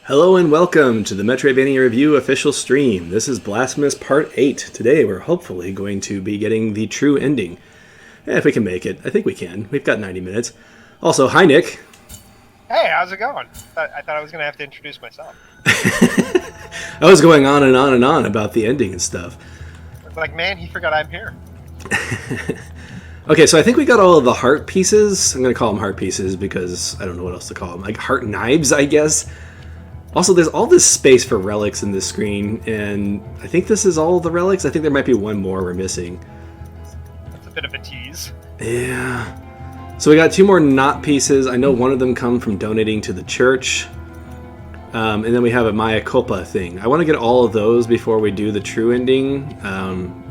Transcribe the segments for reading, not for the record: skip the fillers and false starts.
Hello and welcome to the Metroidvania Review official stream. This is Blasphemous Part 8. Today we're hopefully going to be getting the true ending. If we can make it. I think we can. We've got 90 minutes. Also, hi Nick. Hey, how's it going? I thought I was going to have to introduce myself. I was going on and on and on about the ending and stuff. It's like, man, he forgot I'm here. Okay, so I think we got all of the heart pieces. I'm going to call them heart pieces because I don't know what else to call them. Like heart knives, I guess. Also, there's all this space for relics in this screen, and I think this is all the relics. I think there might be one more we're missing. That's a bit of a tease. Yeah. So we got two more knot pieces. I know one of them come from donating to the church. And then we have a Mae Culpa thing. I want to get all of those before we do the true ending,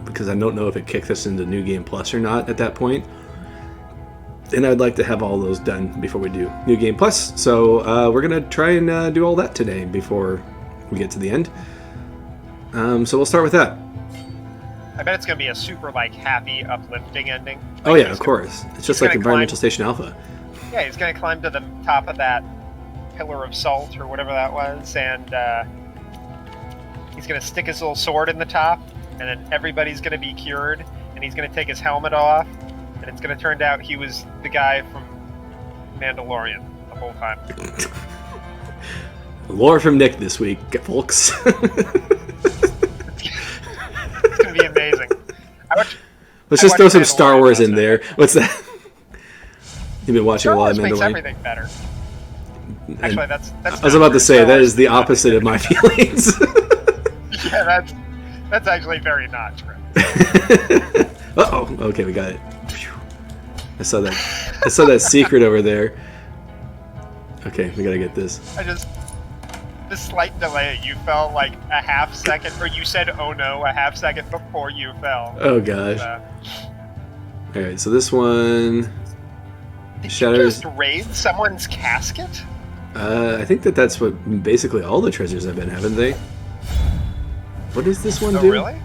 because I don't know if it kicks us into New Game Plus or not at that point. And I'd like to have all those done before we do New Game Plus. So we're going to try and do all that today before we get to the end. So we'll start with that. I bet it's going to be a super, happy, uplifting ending. Oh yeah, of course. It's just like Environmental Station Alpha. Yeah, he's going to climb to the top of that pillar of salt or whatever that was, and he's going to stick his little sword in the top, and then everybody's going to be cured, and he's going to take his helmet off, and it's going to turn out he was the guy from Mandalorian the whole time. Lore from Nick this week, folks. It's going to be amazing. Let's just throw some Star Wars in there. What's that? You've been watching a lot of Mandalorian? Makes everything better. Actually, that's I was about to say, that is the opposite of my feelings. Yeah, that's actually very not true. Uh-oh. Okay, we got it. I saw that secret over there. Okay, we gotta get this. The slight delay, you fell like a half second, or you said, oh no, a half second before you fell. Oh gosh. Alright, so this one... Did you just raid someone's casket? I think that's what basically all the treasures have been, haven't they? What does this one do? Oh, really?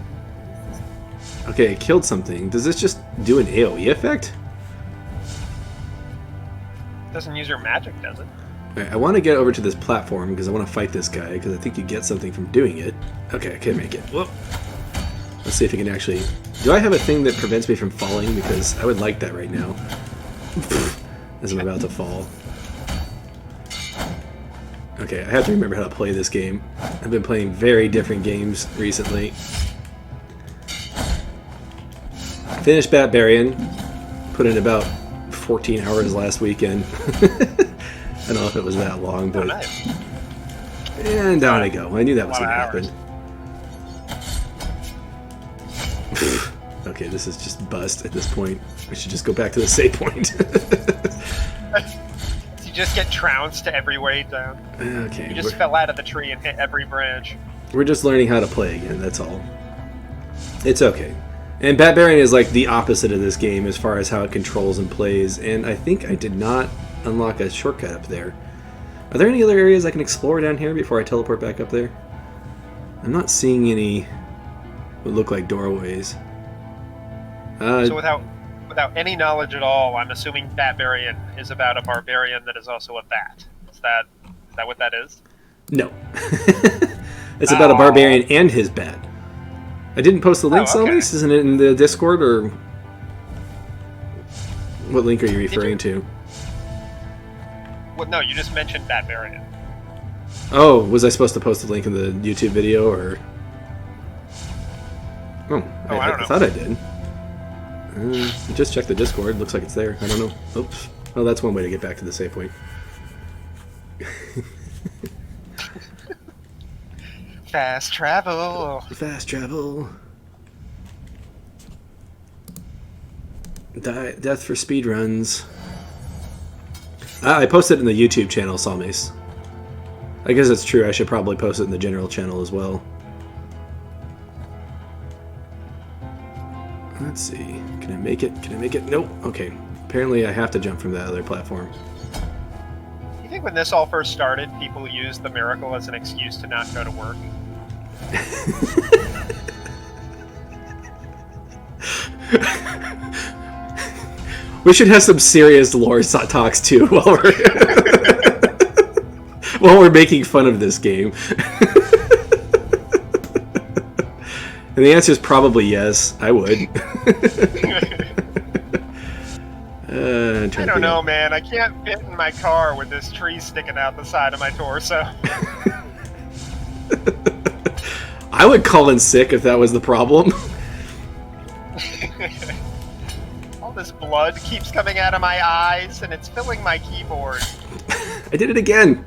Okay, it killed something. Does this just do an AoE effect? Doesn't use your magic, does it? Alright, I want to get over to this platform because I want to fight this guy because I think you get something from doing it. Okay, I can't make it. Whoop. Let's see if you can actually... Do I have a thing that prevents me from falling? Because I would like that right now. As I'm about to fall. Okay, I have to remember how to play this game. I've been playing very different games recently. Finished Barbarian. Put in about 14 hours last weekend. I don't know if it was that long, but... Oh, nice. And down I go. I knew that was going to happen. Okay, this is just bust at this point. We should just go back to the save point. You just get trounced every way down. Okay. You just fell out of the tree and hit every branch. We're just learning how to play again, that's all. It's okay. And Barbarian is like the opposite of this game as far as how it controls and plays, and I think I did not unlock a shortcut up there. Are there any other areas I can explore down here before I teleport back up there? I'm not seeing any what look like doorways. So without any knowledge at all, I'm assuming Barbarian is about a barbarian that is also a bat. Is that what that is? No. It's about a barbarian and his bat. I didn't post the links on this. Isn't it in the Discord, or what link are you referring to? Well, no, you just mentioned Barbarian. Oh, was I supposed to post the link in the YouTube video, or? Oh, I don't know. I thought I did. Just check the Discord. Looks like it's there. I don't know. Oops. Well, that's one way to get back to the save point. Fast travel. Fast travel. Death for speedruns. I posted it in the YouTube channel, Salmace. I guess it's true. I should probably post it in the general channel as well. Let's see. Can I make it? Can I make it? Nope. Okay. Apparently I have to jump from that other platform. You think when this all first started, people used the miracle as an excuse to not go to work? We should have some serious lore talks too while we're While we're making fun of this game. And the answer is probably yes. I would. I don't know, man. I can't fit in my car with this tree sticking out the side of my torso. I would call in sick if that was the problem. All this blood keeps coming out of my eyes, and it's filling my keyboard. I did it again.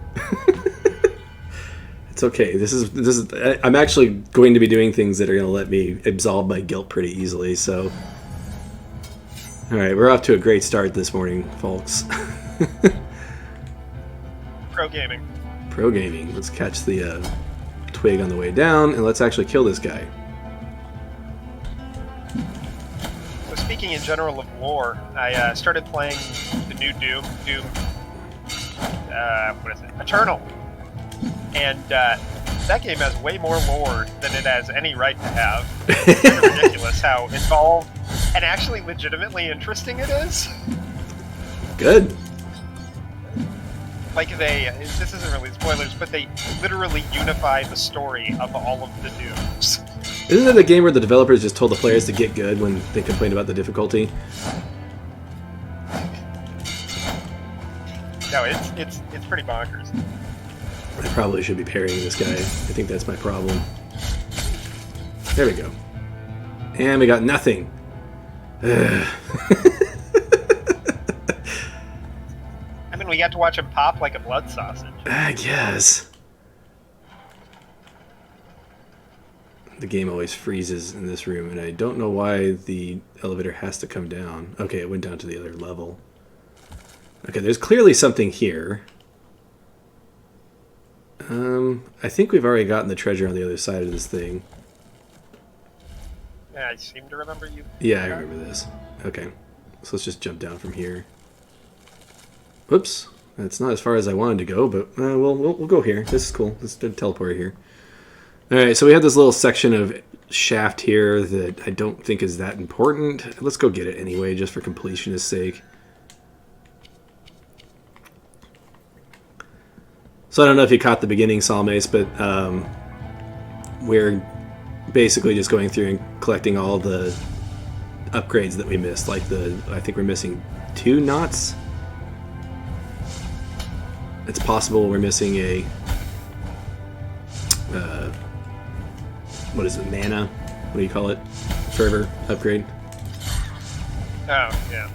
It's okay. This is. I'm actually going to be doing things that are going to let me absolve my guilt pretty easily. So, all right, we're off to a great start this morning, folks. Pro gaming. Pro gaming. Let's catch the twig on the way down, and let's actually kill this guy. So speaking in general of lore, I started playing the new Doom. What is it? Eternal. And that game has way more lore than it has any right to have. It's kind of ridiculous how involved and actually legitimately interesting it is. Good. Like this isn't really spoilers, but they literally unify the story of all of the Dooms. Isn't it a game where the developers just told the players to get good when they complained about the difficulty? No, it's pretty bonkers. I probably should be parrying this guy. I think that's my problem. There we go. And we got nothing. I mean, we got to watch him pop like a blood sausage. I guess. The game always freezes in this room, and I don't know why the elevator has to come down. Okay, it went down to the other level. Okay, there's clearly something here. I think we've already gotten the treasure on the other side of this thing. Yeah, I seem to remember you. Yeah, I remember this. Okay, so let's just jump down from here. Whoops, that's not as far as I wanted to go, but we'll go here. This is cool. Let's teleport here. All right, so we have this little section of shaft here that I don't think is that important. Let's go get it anyway, just for completionist sake. So I don't know if you caught the beginning, Salmace, but we're basically just going through and collecting all the upgrades that we missed. Like I think we're missing 2 knots. It's possible we're missing a what is it, mana? What do you call it? Fervor upgrade. Oh yeah.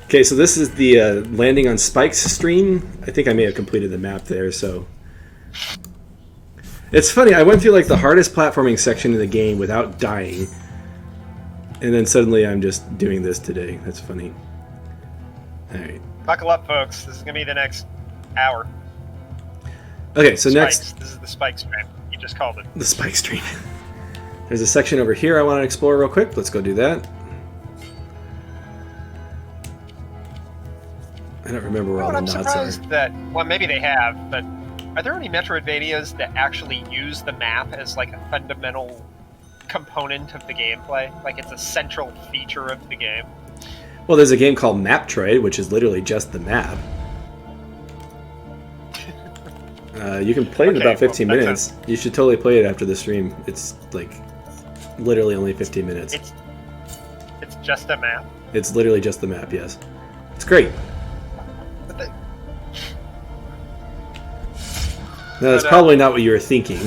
Okay, so this is the landing on spikes stream. I think I may have completed the map there, so... It's funny, I went through like the hardest platforming section of the game without dying. And then suddenly I'm just doing this today. That's funny. Alright. Buckle up, folks. This is going to be the next hour. Okay, so Spikes. next... This is the spike stream. You just called it. The spike stream. There's a section over here I want to explore real quick. Let's go do that. I don't remember where all the I'm knots surprised are. that, well, maybe they have, but are there any Metroidvanias that actually use the map as like a fundamental component of the gameplay? Like it's a central feature of the game? Well, there's a game called Maptroid, which is literally just the map. You can play it in about 15 minutes. You should totally play it after the stream. It's like literally only 15 minutes. It's just a map? It's literally just the map, yes. It's great. No, that's probably not what you were thinking.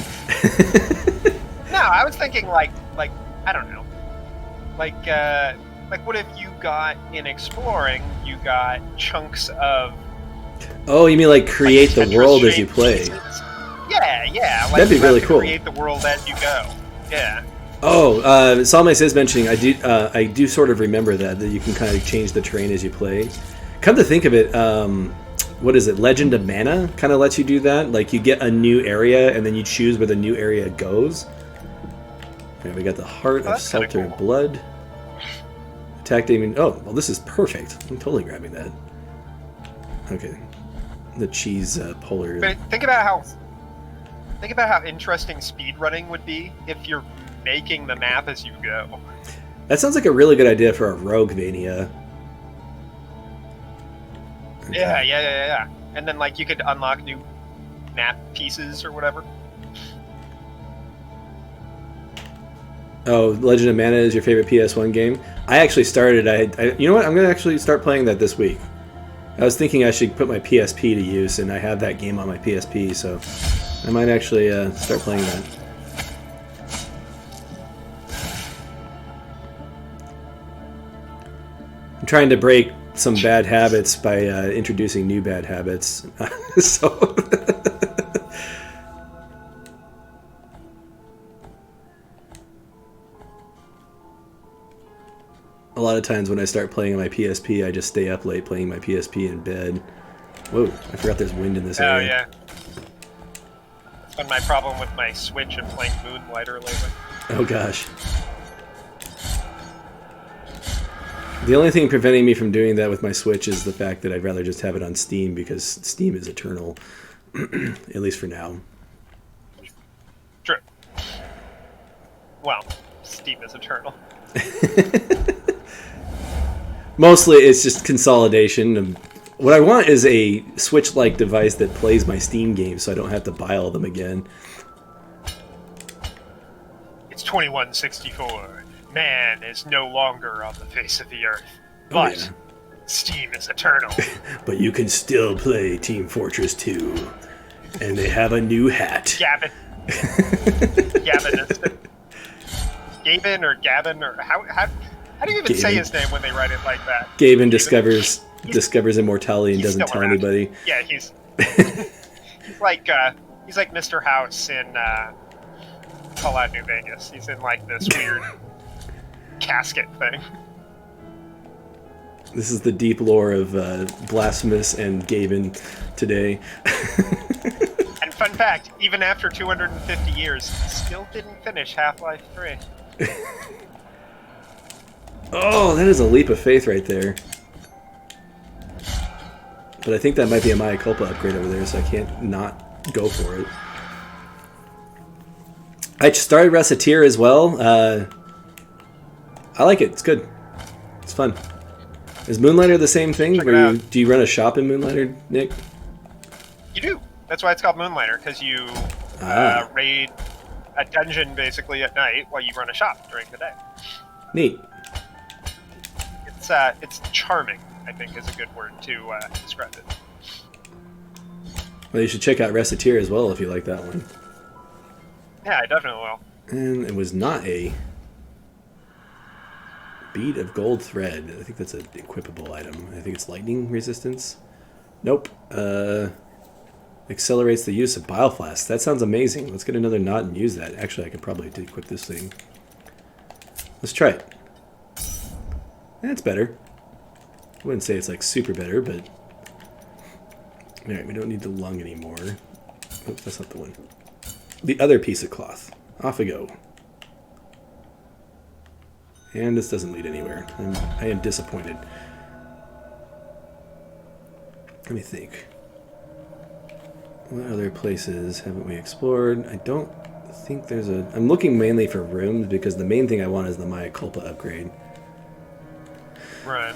No, I was thinking like I don't know, like what if you got in exploring, you got chunks of. Oh, you mean like create the world as you play? Pieces. Yeah. Like that'd be really cool. Create the world as you go. Yeah. Oh, Salmace is mentioning. I do sort of remember that you can kind of change the terrain as you play. Come to think of it. What is it? Legend of Mana kind of lets you do that. Like you get a new area and then you choose where the new area goes. Right, we got the Heart of Selter cool. Blood. Attack Demon. Oh, well, this is perfect. I'm totally grabbing that. Okay, the cheese polar. But think about how interesting speedrunning would be if you're making the map as you go. That sounds like a really good idea for a Roguevania. Okay. Yeah. And then like you could unlock new map pieces or whatever. Oh, Legend of Mana is your favorite PS1 game? I actually started. You know what? I'm gonna actually start playing that this week. I was thinking I should put my PSP to use, and I have that game on my PSP, so I might actually start playing that. I'm trying to break some bad habits by introducing new bad habits. So. A lot of times when I start playing on my PSP, I just stay up late playing my PSP in bed. Whoa, I forgot there's wind in this area. Oh, yeah. That's been my problem with my Switch and playing Moonlighter lately. Oh, gosh. The only thing preventing me from doing that with my Switch is the fact that I'd rather just have it on Steam, because Steam is eternal. At least for now. True. Well, Steam is eternal. Mostly it's just consolidation. What I want is a Switch-like device that plays my Steam games so I don't have to buy all of them again. It's 2164. Man is no longer on the face of the earth. But yeah. Steam is eternal. But you can still play Team Fortress 2. And they have a new hat. Gavin. Gavin or Gavin or how do you even say his name when they write it like that? Gavin discovers immortality and doesn't tell anybody. Yeah, he's like Mr. House in Fallout New Vegas. He's in like this weird casket thing. This is the deep lore of Blasphemous and Gavin today. And fun fact, even after 250 years, still didn't finish Half-Life 3. Oh, that is a leap of faith right there. But I think that might be a Mae Culpa upgrade over there, so I can't not go for it. I started Reciteer as well. I like it. It's good. It's fun. Is Moonlighter the same thing? Do you run a shop in Moonlighter, Nick? You do. That's why it's called Moonlighter, because you raid a dungeon basically at night while you run a shop during the day. Neat. It's charming, I think, is a good word to describe it. Well, you should check out Reciteer as well if you like that one. Yeah, I definitely will. And it was not a bead of gold thread. I think that's an equipable item. I think it's lightning resistance. Nope. Accelerates the use of Bioflask. That sounds amazing. Let's get another knot and use that. Actually, I could probably equip this thing. Let's try it. That's better. I wouldn't say it's like super better, but... Alright, we don't need the lung anymore. Oops, that's not the one. The other piece of cloth. Off we go. And this doesn't lead anywhere. I am disappointed. Let me think. What other places haven't we explored? I don't think there's a... I'm looking mainly for rooms because the main thing I want is the Mae Culpa upgrade. Right.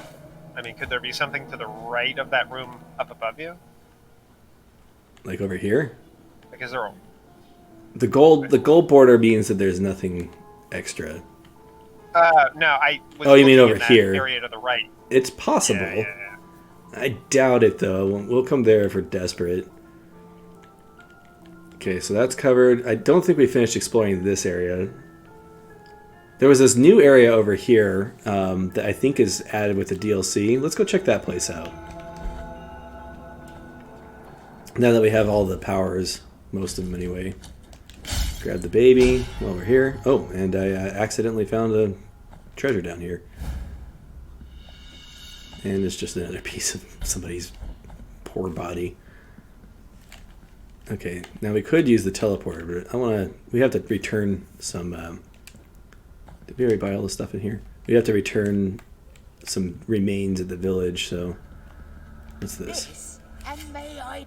I mean, could there be something to the right of that room up above you? Like over here? Like, is there a... The gold border means that there's nothing extra. No, I was you mean over in that here? Area to the right. It's possible. Yeah. I doubt it, though. We'll come there if we're desperate. Okay, so that's covered. I don't think we finished exploring this area. There was this new area over here that I think is added with the DLC. Let's go check that place out. Now that we have all the powers, most of them anyway. Grab the baby while we're here. Oh, and I accidentally found a treasure down here. And it's just another piece of somebody's poor body. Okay, now we could use the teleporter, but we have to return some, did we already buy all the stuff in here? We have to return some remains at the village, so what's this? And may I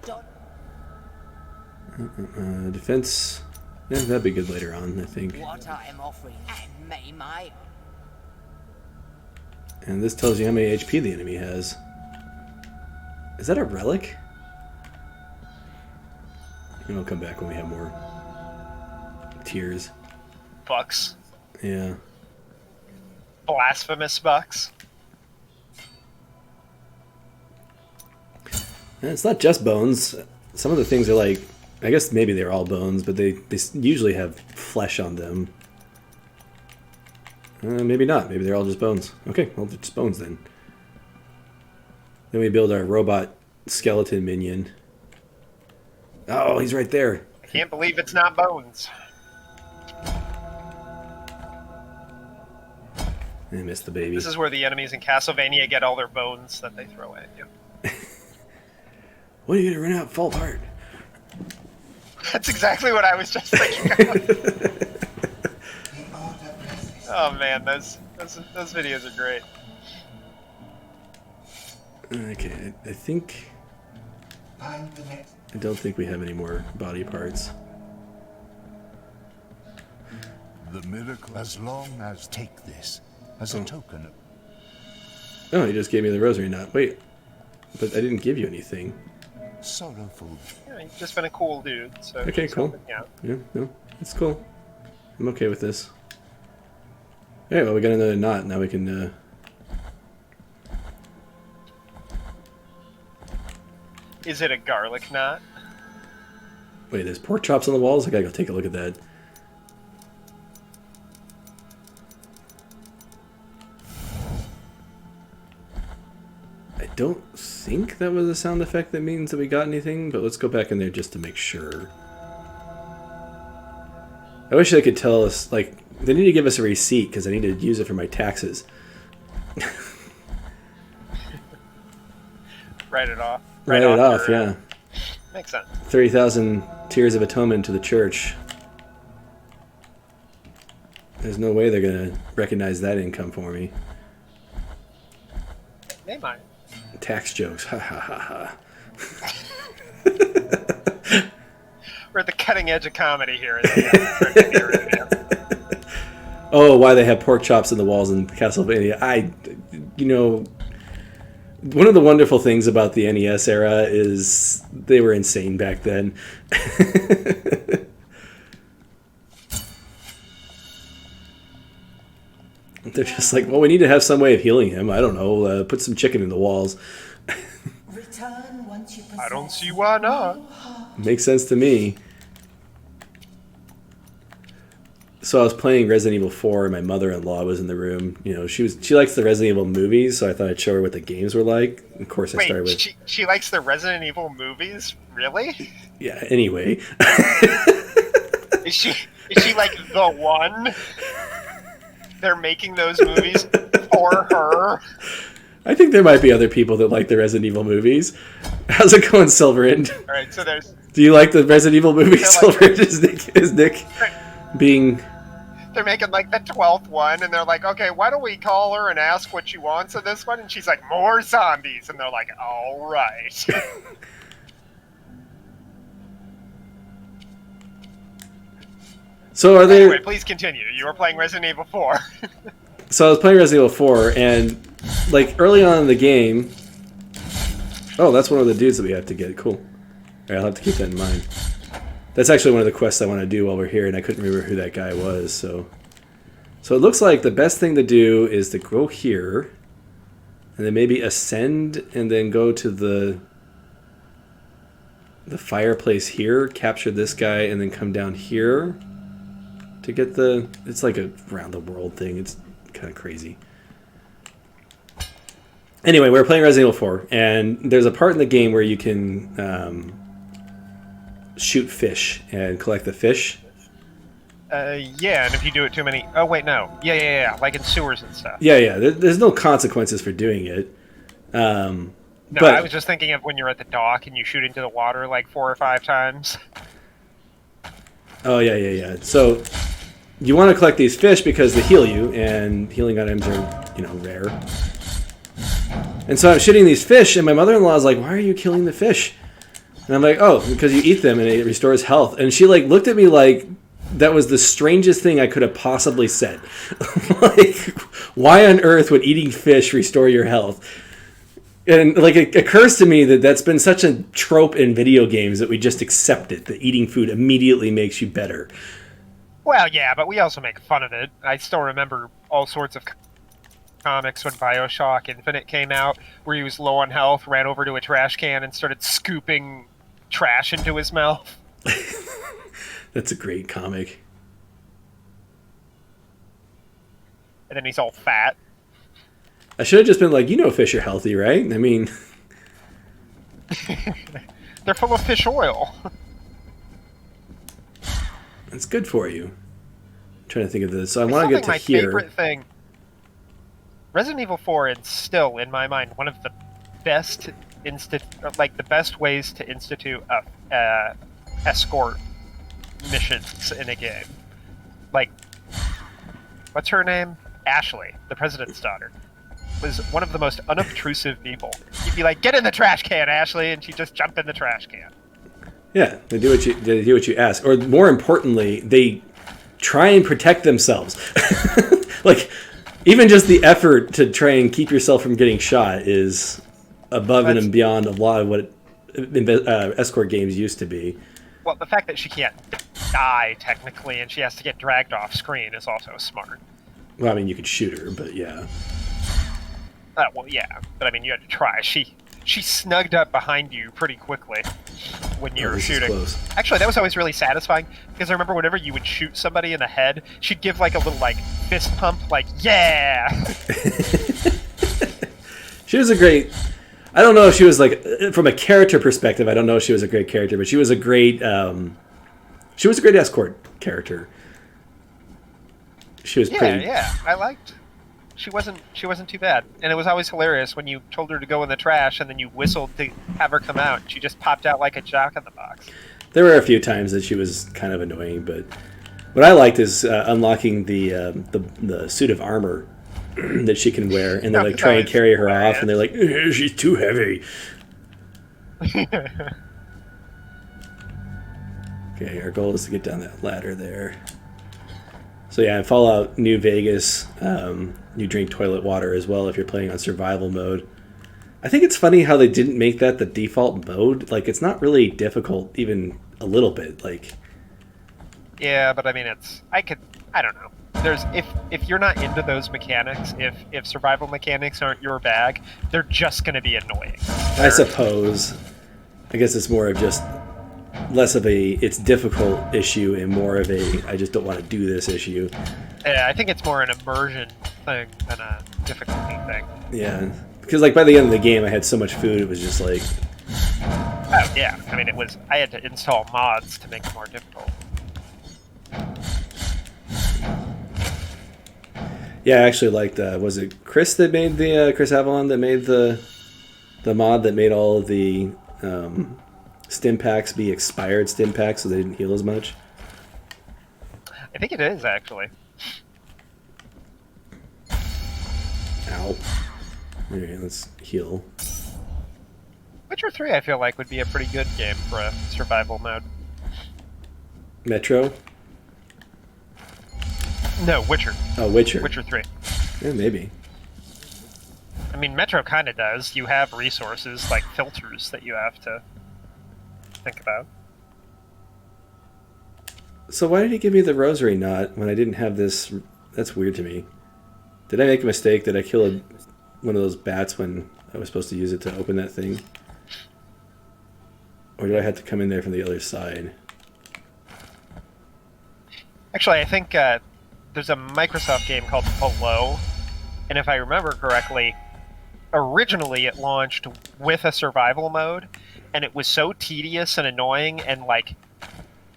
Defense, yeah, that'd be good later on, I think. what I am offering, and may my... And this tells you how many HP the enemy has. Is that a relic? And we'll come back when we have more tears. Bucks. Yeah. Blasphemous bucks. And it's not just bones. Some of the things are like, I guess maybe they're all bones, but they usually have flesh on them. Maybe not. Maybe they're all just bones. Okay, well, they're just bones then. Then we build our robot skeleton minion. Oh, he's right there. I can't believe it's not bones. I missed the baby. This is where the enemies in Castlevania get all their bones that they throw at you. What are you gonna run out? Fall apart. That's exactly what I was just thinking of. Oh man, those videos are great. Okay, I think... I don't think we have any more body parts. The miracle, as long as take this as a token of... Oh, he just gave me the rosary knot. Wait, but I didn't give you anything. Sorrowful. Yeah, you've just been a cool dude. So Okay, just cool. helping you out. Yeah, no, it's cool. I'm okay with this. Hey, well, we got another knot. Now we can... Is it a garlic knot? Wait, there's pork chops on the walls? I gotta go take a look at that. I don't think that was a sound effect that means that we got anything, but let's go back in there just to make sure. I wish they could tell us, like, they need to give us a receipt because I need to use it for my taxes. Write it off. Write it off, yeah. Makes sense. 30,000 tears of atonement to the church. There's no way they're going to recognize that income for me. They might. Tax jokes. Ha ha ha ha. We're at the cutting edge of comedy here. Oh, why they have pork chops in the walls in Castlevania. One of the wonderful things about the NES era is they were insane back then. They're just like, well, we need to have some way of healing him. I don't know, put some chicken in the walls. Return once you I don't see why not. Makes sense to me. So I was playing Resident Evil 4 and my mother-in-law was in the room. You know, she likes the Resident Evil movies, so I thought I'd show her what the games were like. Of course, I started with... she likes the Resident Evil movies? Really? Yeah, anyway. Is she like the one? They're making those movies for her? I think there might be other people that like the Resident Evil movies. How's it going, Silverend? Alright, so there's... Do you like the Resident Evil movies, Silverend? Like, is Nick being... They're making like the 12th one, and they're like, okay, why don't we call her and ask what she wants of this one? And she's like, more zombies. And they're like, all right. So are there... Anyway, please continue. You were playing Resident Evil 4. So I was playing Resident Evil 4, and like early on in the game... Oh, that's one of the dudes that we have to get. Cool. All right, I'll have to keep that in mind. That's actually one of the quests I want to do while we're here, and I couldn't remember who that guy was, so... So it looks like the best thing to do is to go here, and then maybe ascend, and then go to the fireplace here, capture this guy, and then come down here to get the... It's like a round-the-world thing. It's kind of crazy. Anyway, we're playing Resident Evil 4, and there's a part in the game where you can... shoot fish and collect the fish. Yeah, and if you do it too many... Oh, wait, no. Yeah, like in sewers and stuff. Yeah, there's no consequences for doing it. No, but I was just thinking of when you're at the dock and you shoot into the water like 4 or 5 times. Oh, yeah. So, you want to collect these fish because they heal you, and healing items are, rare. And so I'm shooting these fish, and my mother-in-law is like, why are you killing the fish? And I'm like, oh, because you eat them and it restores health. And she like looked at me like that was the strangest thing I could have possibly said. Like, why on earth would eating fish restore your health? And like it occurs to me that that's been such a trope in video games that we just accept it. That eating food immediately makes you better. Well, yeah, but we also make fun of it. I still remember all sorts of comics when BioShock Infinite came out, where he was low on health, ran over to a trash can, and started scooping trash into his mouth. That's a great comic. And then he's all fat. I should have just been like, fish are healthy, right? I mean... They're full of fish oil. It's good for you. I'm trying to think of this. So I want to get to my here. Favorite thing. Resident Evil 4 is still, in my mind, one of the best the best ways to institute escort missions in a game. Like, what's her name? Ashley, the president's daughter, was one of the most unobtrusive people. You'd be like, "Get in the trash can, Ashley," and she'd just jump in the trash can. Yeah, they do what you ask, or more importantly, they try and protect themselves. Like, even just the effort to try and keep yourself from getting shot is above and beyond a lot of what escort games used to be. Well, the fact that she can't die technically and she has to get dragged off screen is also smart. Well, I mean, you could shoot her, but yeah. Well, yeah, but I mean, you had to try. She snugged up behind you pretty quickly when you were shooting. Close. Actually, that was always really satisfying, because I remember whenever you would shoot somebody in the head, she'd give like a little fist pump, like, yeah! She was a great... I don't know if she was from a character perspective, I don't know if she was a great character, but she was a great escort character. She was pretty... Yeah, I liked... She wasn't too bad. And it was always hilarious when you told her to go in the trash and then you whistled to have her come out. She just popped out like a jock in the box. There were a few times that she was kind of annoying, but what I liked is unlocking the suit of armor that she can wear, and they try and carry her off, and they're like, she's too heavy. Okay, our goal is to get down that ladder there. So yeah, in Fallout New Vegas, you drink toilet water as well if you're playing on survival mode. I think it's funny how they didn't make that the default mode. Like, it's not really difficult, even a little bit. Yeah, but I mean, I don't know. If you're not into those mechanics, if survival mechanics aren't your bag, they're just going to be annoying. I suppose. I guess it's more of just less of a it's difficult issue and more of a I just don't want to do this issue. Yeah, I think it's more an immersion thing than a difficulty thing. Yeah, because by the end of the game, I had so much food, it was just like... Oh, yeah. I mean, I had to install mods to make it more difficult. Yeah, I actually liked, was it Chris that made Chris Avalon that made the mod that made all of the stim packs be expired stim packs so they didn't heal as much? I think it is, actually. Ow. Okay, let's heal. Witcher 3, I feel like, would be a pretty good game for a survival mode. Metro? No, Witcher. Oh, Witcher. Witcher 3. Yeah, maybe. I mean, Metro kind of does. You have resources, like filters, that you have to think about. So why did he give me the rosary knot when I didn't have this? That's weird to me. Did I make a mistake? Did I kill one of those bats when I was supposed to use it to open that thing? Or did I have to come in there from the other side? Actually, I think there's a Microsoft game called Below, and if I remember correctly, originally it launched with a survival mode, and it was so tedious and annoying and like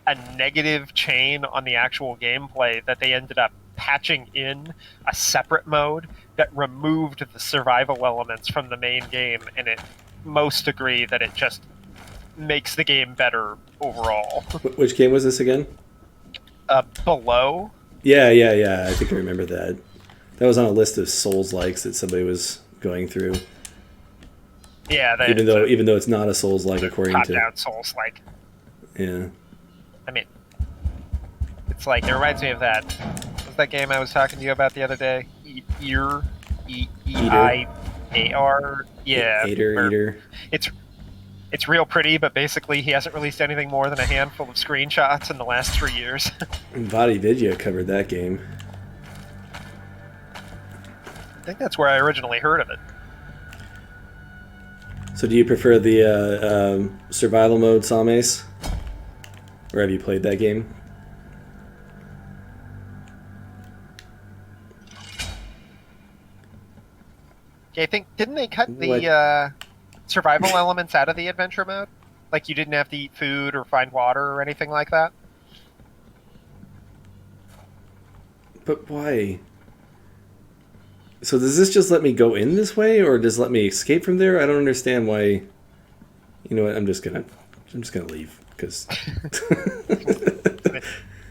a negative chain on the actual gameplay that they ended up patching in a separate mode that removed the survival elements from the main game, and most agree that it just makes the game better overall. Which game was this again? Below? Yeah. I think I remember that. That was on a list of Souls-likes that somebody was going through. Yeah, even though it's not a Souls-like according to... Top-down Souls-like. Yeah. I mean, it's like, it reminds me of that. What was that game I was talking to you about the other day? Eater? AR, yeah. Eater. It's real pretty, but basically he hasn't released anything more than a handful of screenshots in the last 3 years. Body Vidya covered that game. I think that's where I originally heard of it. So do you prefer the survival mode, Salmace? Or have you played that game? Yeah, I think, didn't they cut the survival elements out of the adventure mode? Like you didn't have to eat food or find water or anything like that? But why? So does this just let me go in this way, or does it let me escape from there? I don't understand why. You know what? I'm just gonna leave because.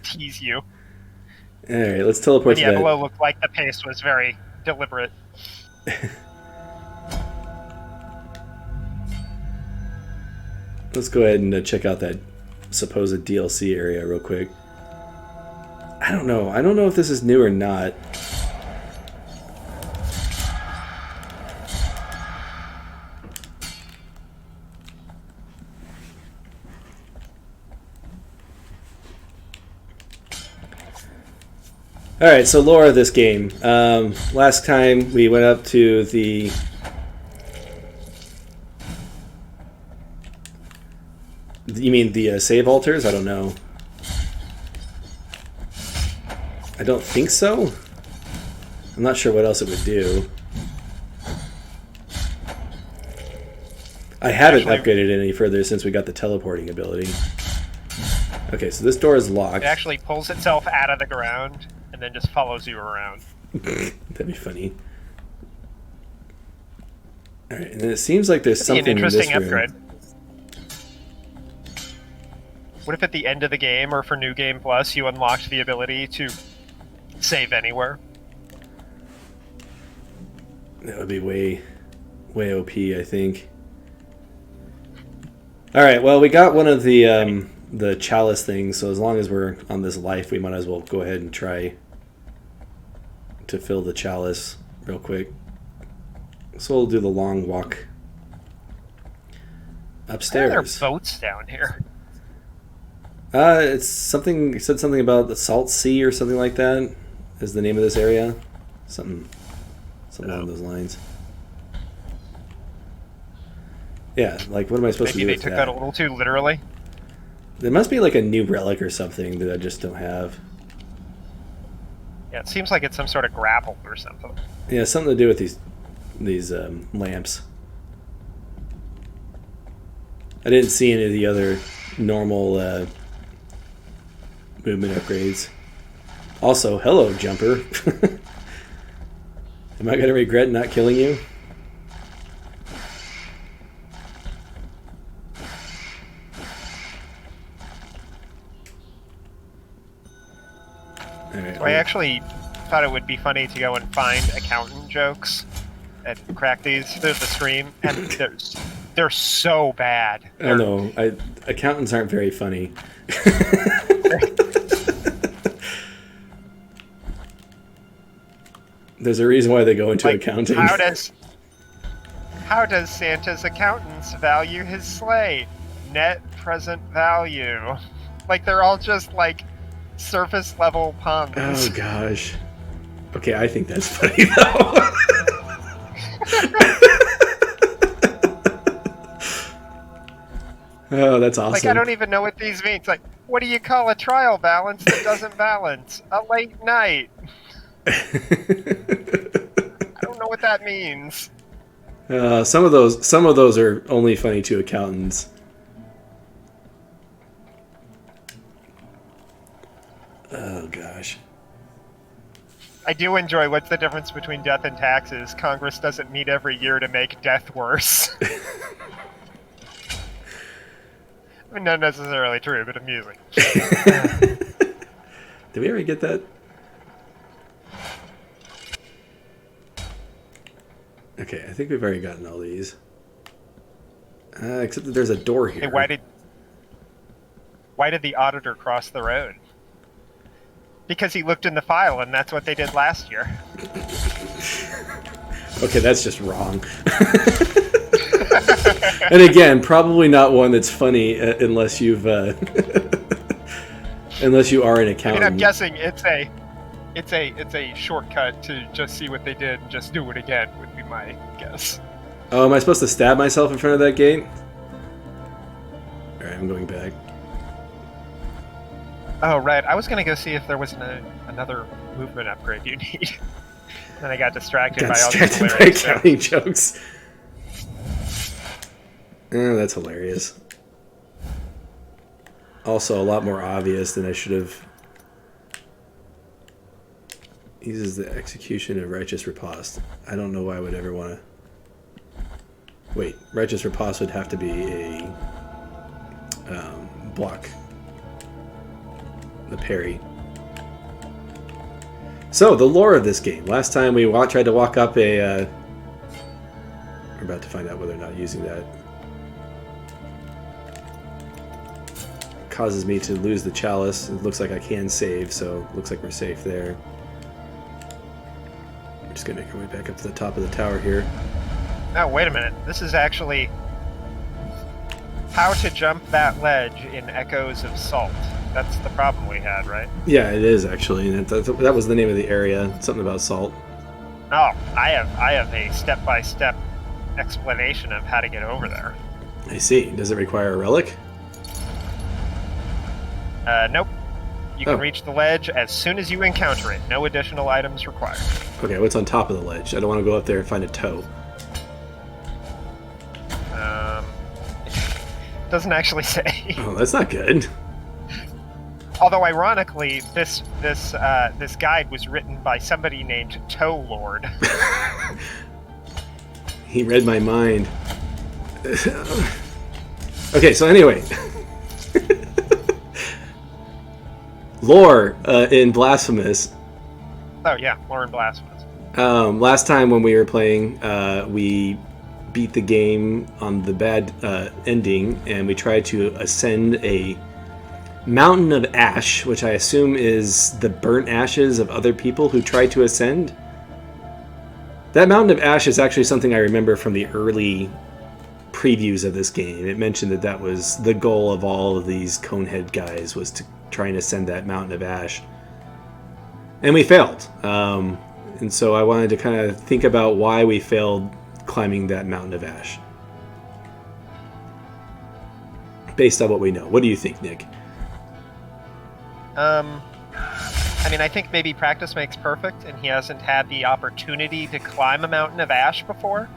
Tease you. All right, let's teleport to that. Diablo looked like the pace was very deliberate. Let's go ahead and check out that supposed DLC area real quick. I don't know. I don't know if this is new or not. Alright, so lore of this game. Last time we went up to the... You mean the save altars? I don't know. I don't think so. I'm not sure what else it would do. I haven't upgraded it any further since we got the teleporting ability. Okay, so this door is locked. It actually pulls itself out of the ground and then just follows you around. That'd be funny. Alright, and then it seems like there's something an interesting in this room. upgrade. What if at the end of the game, or for New Game Plus, you unlocked the ability to save anywhere? That would be way OP, I think. Alright, well, we got one of the chalice things, so as long as we're on this life, we might as well go ahead and try to fill the chalice real quick. So we'll do the long walk upstairs. Why are there boats down here? It's something. It said something about the Salt Sea or something like that. Is the name of this area? Something along those lines. Yeah, like what am I supposed to do with that? Maybe they took that a little too literally. There must be like a new relic or something that I just don't have. Yeah, it seems like it's some sort of grapple or something. Yeah, something to do with these lamps. I didn't see any of the other normal movement upgrades. Also, hello, Jumper. Am I going to regret not killing you? Alright. I actually thought it would be funny to go and find accountant jokes and crack these through the stream, and they're so bad. I know. Accountants aren't very funny. There's a reason why they go into accounting. How does Santa's accountants value his sleigh? Net present value. Like, they're all just like surface level puns. Oh gosh. Okay, I think that's funny though. Oh, that's awesome. Like, I don't even know what these mean. It's like, what do you call a trial balance that doesn't balance? A late night. I don't know what that means. Some of those are only funny to accountants. Oh gosh. I do enjoy what's the difference between death and taxes. Congress doesn't meet every year to make death worse. I mean, not necessarily true, but amusing. Did we ever get that? Okay, I think we've already gotten all these. Except that there's a door here. Hey, why did the auditor cross the road? Because he looked in the file, and that's what they did last year. Okay, that's just wrong. And again, probably not one that's funny unless you've unless you are an I accountant. mean, I'm guessing it's a shortcut to just see what they did and just do it again would be my guess. Oh, am I supposed to stab myself in front of that gate? Alright, I'm going back. Oh, right. I was going to go see if there was another movement upgrade you need. Then I got distracted by all these hilarious accounting jokes. Oh, that's hilarious. Also, a lot more obvious than I should have. Uses the execution of righteous riposte. I don't know why I would ever want to... Wait, righteous riposte would have to be a block. The parry. So, the lore of this game. Last time we tried to walk up a... we're about to find out whether or not using that causes me to lose the chalice. It looks like I can save, so it looks like we're safe there. We're just going to make our way back up to the top of the tower here. Oh, wait a minute. This is actually how to jump that ledge in Echoes of Salt. That's the problem we had, right? Yeah, it is actually. That was the name of the area. Something about salt. Oh, I have a step-by-step explanation of how to get over there. I see. Does it require a relic? Nope. You can reach the ledge as soon as you encounter it. No additional items required. Okay, what's on top of the ledge? I don't want to go up there and find a toe. Doesn't actually say. Oh, that's not good. Although, ironically, this guide was written by somebody named Toe Lord. He read my mind. Okay, so anyway. Lore in Blasphemous. Oh, yeah, lore in Blasphemous. Last time when we were playing, we beat the game on the bad ending, and we tried to ascend a mountain of ash, which I assume is the burnt ashes of other people who tried to ascend. That mountain of ash is actually something I remember from the early previews of this game. It mentioned that that was the goal of all of these Conehead guys, was to try and ascend that mountain of ash. And we failed. And so I wanted to kind of think about why we failed climbing that mountain of ash. Based on what we know. What do you think, Nick? I mean, I think maybe practice makes perfect, and he hasn't had the opportunity to climb a mountain of ash before,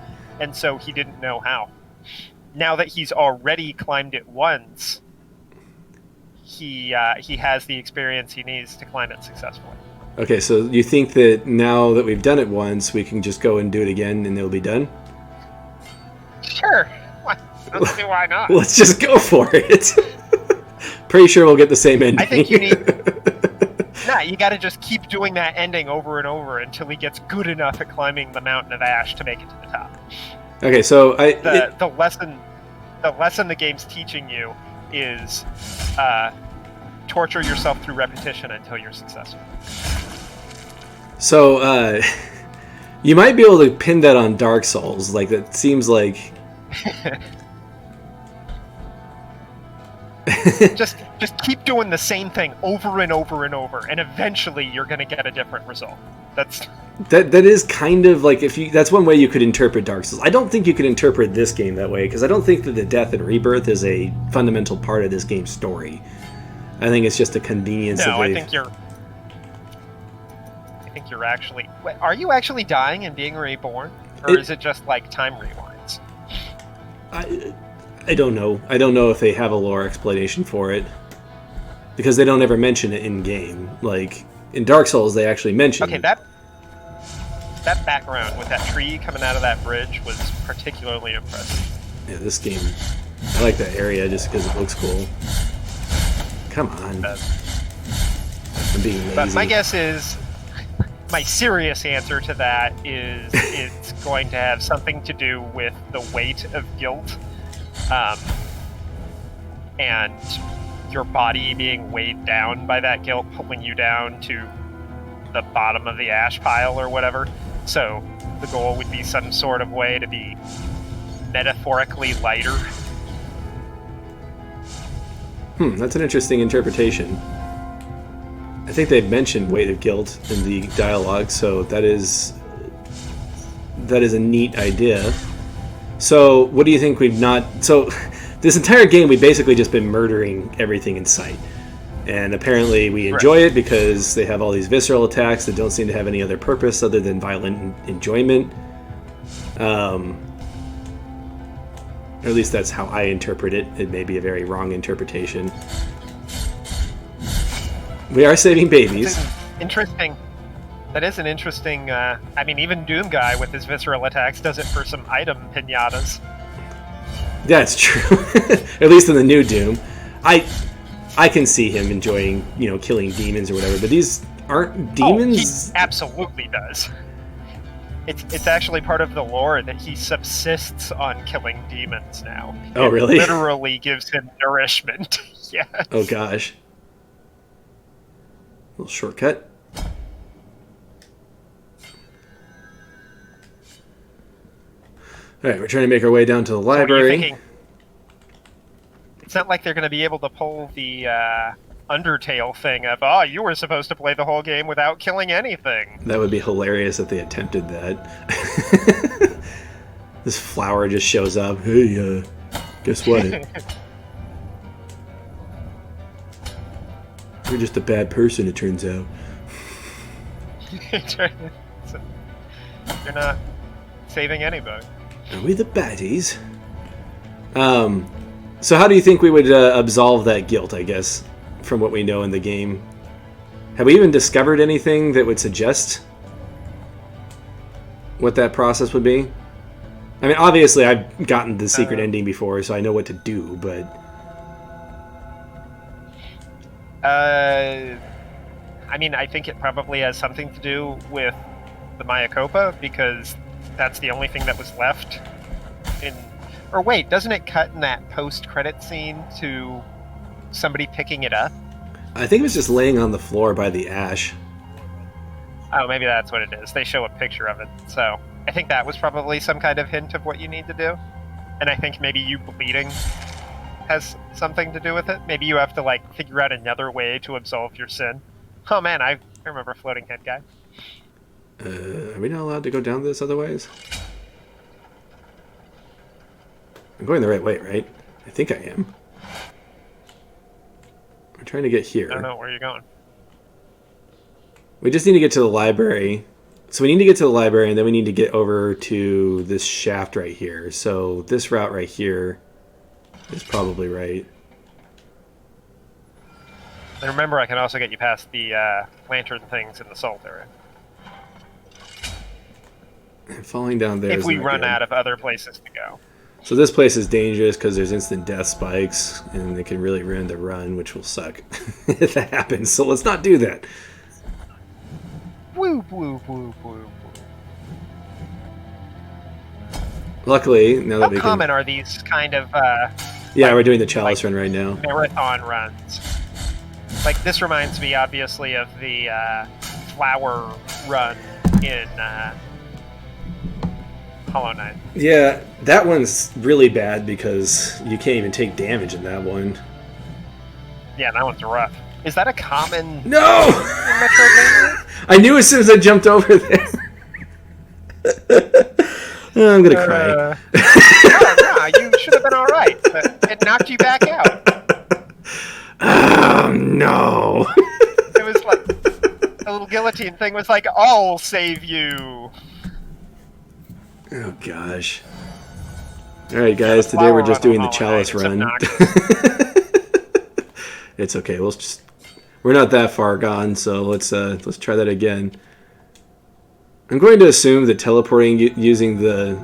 and so he didn't know how. Now that he's already climbed it once, he has the experience he needs to climb it successfully. Okay, so you think that now that we've done it once, we can just go and do it again and it'll be done? Sure. Let's see why not. Let's just go for it. Pretty sure we'll get the same ending. I think you need... Nah, you gotta just keep doing that ending over and over until he gets good enough at climbing the mountain of ash to make it to the top. Okay, so the lesson the game's teaching you is torture yourself through repetition until you're successful. So, you might be able to pin that on Dark Souls. Like, that seems like... just keep doing the same thing over and over and over, and eventually you're going to get a different result. That is kind of like, that's one way you could interpret Dark Souls. I don't think you could interpret this game that way, because I don't think that the death and rebirth is a fundamental part of this game's story. I think it's just a convenience. No, I think you're actually... Wait, are you actually dying and being reborn? Or is it just like time rewinds? I don't know. I don't know if they have a lore explanation for it. Because they don't ever mention it in-game. Like, in Dark Souls, they actually mention it. Okay, that background with that tree coming out of that bridge was particularly impressive. Yeah, this game... I like that area just because it looks cool. Come on. I'm being lazy. But my guess is... My serious answer to that is it's going to have something to do with the weight of guilt. And your body being weighed down by that guilt, pulling you down to the bottom of the ash pile or whatever. So the goal would be some sort of way to be metaphorically lighter. That's an interesting interpretation. I think they've mentioned weight of guilt in the dialogue, so that is a neat idea. So, what do you think we've not... So, this entire game, we've basically just been murdering everything in sight. And apparently we enjoy it because they have all these visceral attacks that don't seem to have any other purpose other than violent enjoyment. Or at least that's how I interpret it. It may be a very wrong interpretation. We are saving babies. Interesting. That is an interesting... I mean, even Doom Guy with his visceral attacks does it for some item pinatas. That's true. At least in the new Doom. I can see him enjoying, killing demons or whatever, but these aren't demons? Oh, he absolutely does. It's actually part of the lore that he subsists on killing demons now. Oh, really? It literally gives him nourishment. Yes. Oh, gosh. Little shortcut. Alright, we're trying to make our way down to the library. What are you thinking? It's not like they're going to be able to pull the Undertale thing of, you were supposed to play the whole game without killing anything. That would be hilarious if they attempted that. This flower just shows up. Hey, guess what? You're just a bad person, it turns out. You're not saving anybody. Are we the baddies? So how do you think we would absolve that guilt, I guess, from what we know in the game? Have we even discovered anything that would suggest what that process would be? I mean, obviously, I've gotten the secret ending before, so I know what to do, but... I mean, I think it probably has something to do with the Mae Culpa, because that's the only thing that was left in... Or wait, doesn't it cut in that post-credit scene to somebody picking it up? I think it was just laying on the floor by the ash. Oh, maybe that's what it is. They show a picture of it. So I think that was probably some kind of hint of what you need to do. And I think maybe you bleeding has something to do with it. Maybe you have to, figure out another way to absolve your sin. Oh man, I remember Floating Head Guy. Are we not allowed to go down this otherwise? I'm going the right way, right? I think I am. We're trying to get here. I don't know where you're going. We just need to get to the library. So we need to get to the library, and then we need to get over to this shaft right here. So this route right here is probably right. And remember, I can also get you past the lantern things in the salt area. And falling down there if is we not run good. out of other places to go. So this place is dangerous because there's instant death spikes, and it can really ruin the run, which will suck if that happens. So let's not do that. Woo, woo, woo, woo, woo. Luckily, now that How we common can... are these kind of Yeah, we're doing the Chalice Run right now. marathon runs? This reminds me, obviously, of the flower run in Hollow Knight. Yeah, that one's really bad because you can't even take damage in that one. Yeah, that one's rough. Is that a common No! in Metroidvania? I knew as soon as I jumped over there. Oh, I'm gonna cry. No, you should have been alright, but it knocked you back out. Oh, no. It was like, the little guillotine thing was like, I'll save you. Oh, gosh. Alright, guys, today we're just doing the Chalice Run. It's okay, we're not that far gone, so let's try that again. I'm going to assume that teleporting using the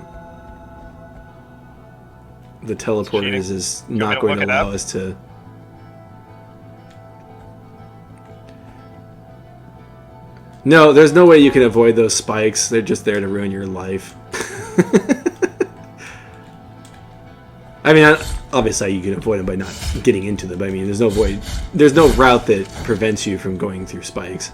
teleporters is not going to allow us to... No, there's no way you can avoid those spikes. They're just there to ruin your life. I mean, obviously you can avoid them by not getting into them. But I mean, there's no route that prevents you from going through spikes.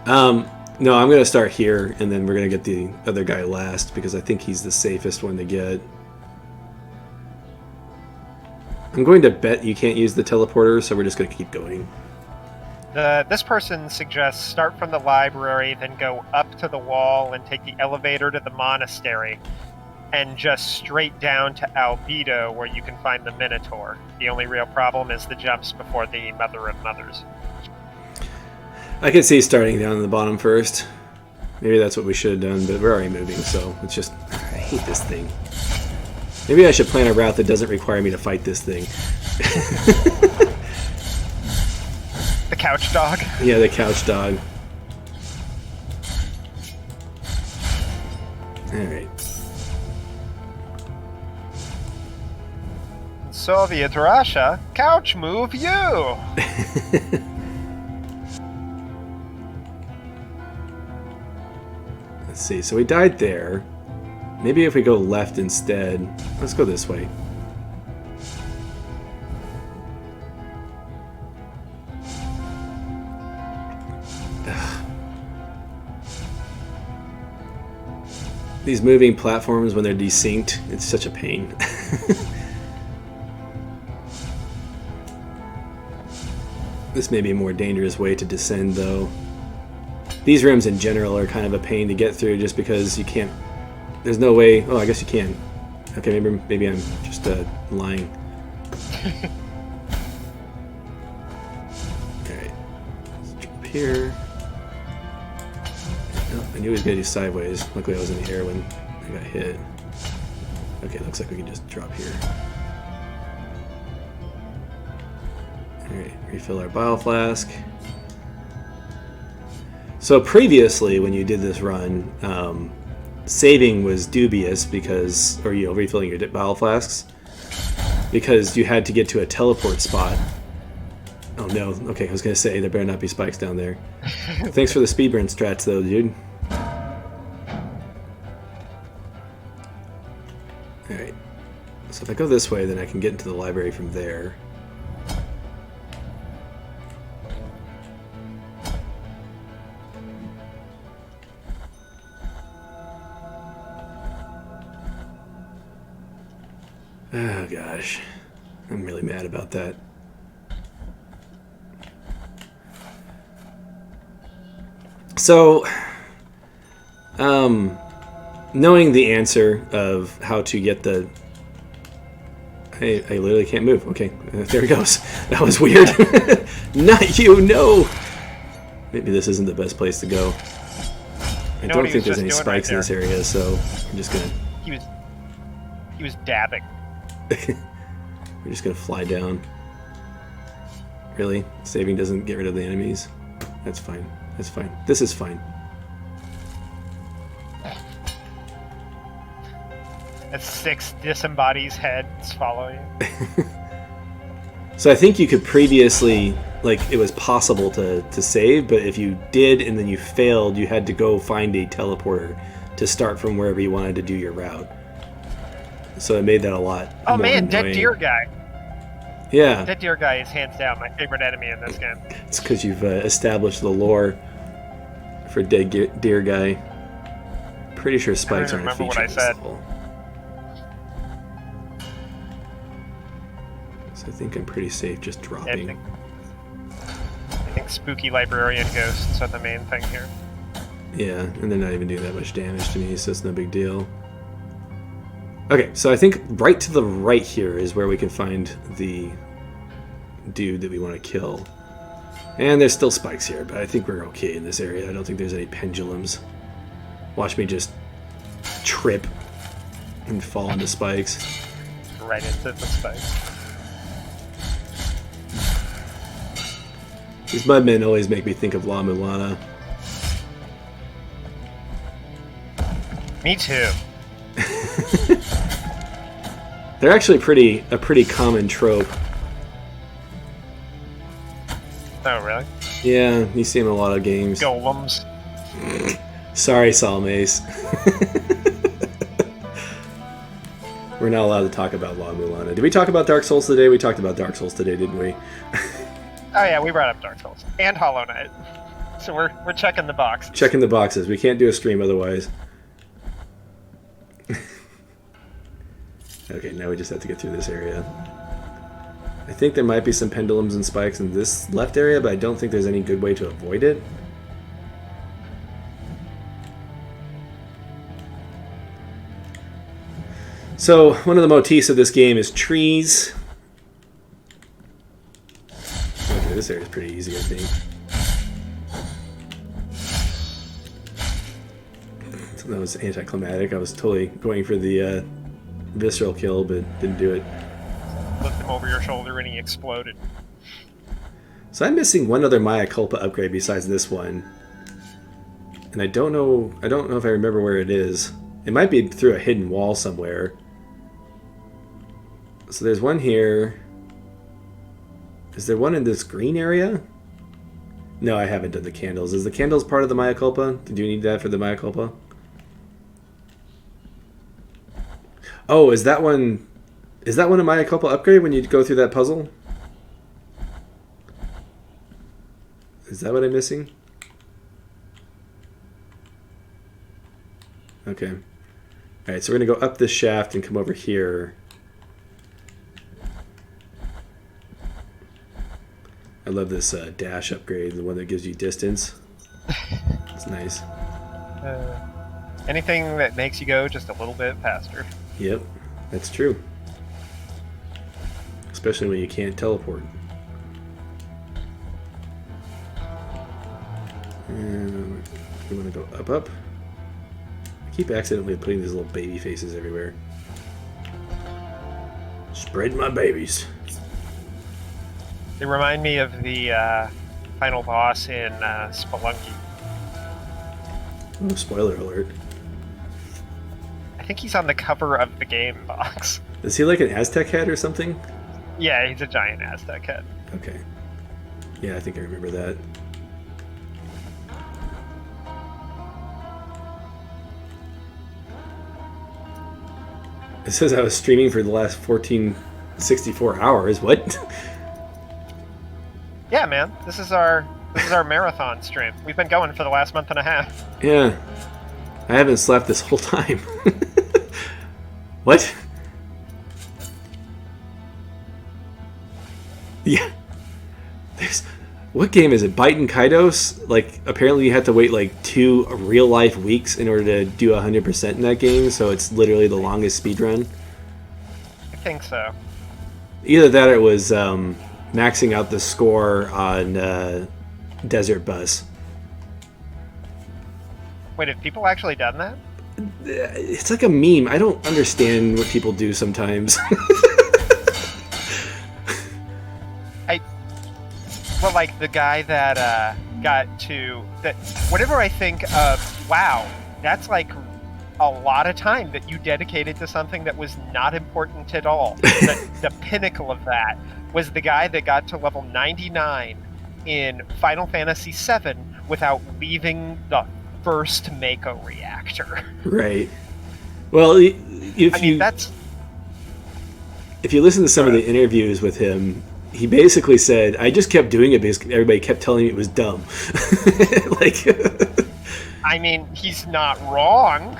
No, I'm going to start here, and then we're going to get the other guy last, because I think he's the safest one to get. I'm going to bet you can't use the teleporter, so we're just going to keep going. This person suggests start from the library, then go up to the wall and take the elevator to the monastery, and just straight down to Albedo, where you can find the Minotaur. The only real problem is the jumps before the Mother of Mothers. I could see starting down in the bottom first. Maybe that's what we should have done, but we're already moving, so it's just... I hate this thing. Maybe I should plan a route that doesn't require me to fight this thing. The couch dog? Yeah, the couch dog. Alright. Soviet Russia, couch move you! Let's see, so we died there. Maybe if we go left instead. Let's go this way. Ugh. These moving platforms, when they're desynced, it's such a pain. This may be a more dangerous way to descend, though. These rooms in general are kind of a pain to get through just because you can't... There's no way... Oh, I guess you can. Okay, maybe I'm just lying. Alright. Let's jump here. Oh, I knew he was going to do sideways. Luckily I was in the air when I got hit. Okay, looks like we can just drop here. Alright, refill our bile flask. So previously, when you did this run, saving was dubious because, or refilling your bile flasks, because you had to get to a teleport spot. Oh no, okay, I was going to say, there better not be spikes down there. Thanks for the speedrun strats though, dude. Alright, so if I go this way, then I can get into the library from there. Oh gosh, I'm really mad about that. So, knowing the answer of how to get the... I literally can't move. Okay, there it goes. That was weird. Not you, no! Maybe this isn't the best place to go. I don't think there's any spikes in this area, so I'm just gonna... He was dabbing. We're just gonna fly down. Really? Saving doesn't get rid of the enemies? That's fine. That's fine. This is fine. That's 6 disembodies heads following. So I think you could previously, like, it was possible to save, but if you did and then you failed, you had to go find a teleporter to start from wherever you wanted to do your route. So it made that a lot Oh more man, annoying. Dead Deer Guy. Yeah. Dead Deer Guy is hands down my favorite enemy in this game. It's because you've established the lore for Dead Deer Guy. Pretty sure spikes aren't a feature in this level. So I think I'm pretty safe just dropping. I think spooky librarian ghosts are the main thing here. Yeah, and they're not even doing that much damage to me, so it's no big deal. Okay, so I think right to the right here is where we can find the dude that we want to kill. And there's still spikes here, but I think we're okay in this area. I don't think there's any pendulums. Watch me just trip and fall into spikes. Right into the spikes. These mudmen always make me think of La Mulana. Me too. They're actually a pretty common trope. Oh, really? Yeah, you see them in a lot of games. Golems. Sorry, Salmace. We're not allowed to talk about La Mulana. Did we talk about Dark Souls today? We talked about Dark Souls today, didn't we? Oh yeah, we brought up Dark Souls. And Hollow Knight. So we're checking the box. Checking the boxes. We can't do a stream otherwise. Okay, now we just have to get through this area. I think there might be some pendulums and spikes in this left area, but I don't think there's any good way to avoid it. So, one of the motifs of this game is trees. Okay, this area is pretty easy, I think. So that was anticlimactic. I was totally going for the visceral kill, but didn't do it. Looked him over your shoulder and he exploded. So I'm missing one other Mae Culpa upgrade besides this one. And I don't know if I remember where it is. It might be through a hidden wall somewhere. So there's one here. Is there one in this green area? No, I haven't done the candles. Is the candles part of the Mae Culpa? Did you need that for the Mae Culpa? Oh, is that one a Mae Culpa upgrade when you go through that puzzle? Is that what I'm missing? Okay. Alright, so we're going to go up this shaft and come over here. I love this dash upgrade, the one that gives you distance. It's nice. Anything that makes you go just a little bit faster. Yep, that's true. Especially when you can't teleport. And we want to go up. I keep accidentally putting these little baby faces everywhere. Spread my babies. They remind me of the final boss in Spelunky. Oh, spoiler alert. I think he's on the cover of the game box. Is he like an Aztec head or something? Yeah, he's a giant Aztec head. Okay. Yeah, I think I remember that. It says I was streaming for the last 1464 hours. What? Yeah, man. This is our marathon stream. We've been going for the last month and a half. Yeah. I haven't slept this whole time. What? Yeah. What game is it? Bite Kaidos? Like, apparently you have to wait like 2 real-life weeks in order to do 100% in that game, so it's literally the longest speedrun. I think so. Either that or it was maxing out the score on Desert Bus. Wait, have people actually done that? It's like a meme. I don't understand what people do sometimes. Well, like the guy that got to that. Whenever I think of, wow, that's like a lot of time that you dedicated to something that was not important at all. The pinnacle of that was the guy that got to level 99 in Final Fantasy VII without leaving the first Mako reactor. Right. Well, if you listen to some of the interviews with him, he basically said, I just kept doing it because everybody kept telling me it was dumb. Like, I mean, he's not wrong.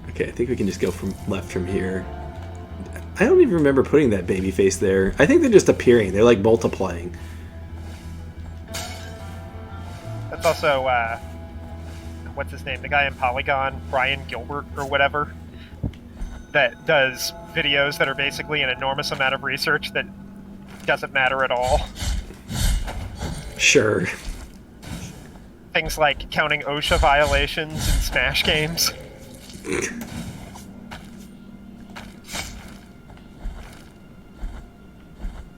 Okay, I think we can just go from left from here. I don't even remember putting that baby face there. I think they're just appearing. They're like multiplying. That's also, what's his name? The guy in Polygon, Brian Gilbert or whatever, that does videos that are basically an enormous amount of research that doesn't matter at all. Sure. Things like counting OSHA violations in Smash games.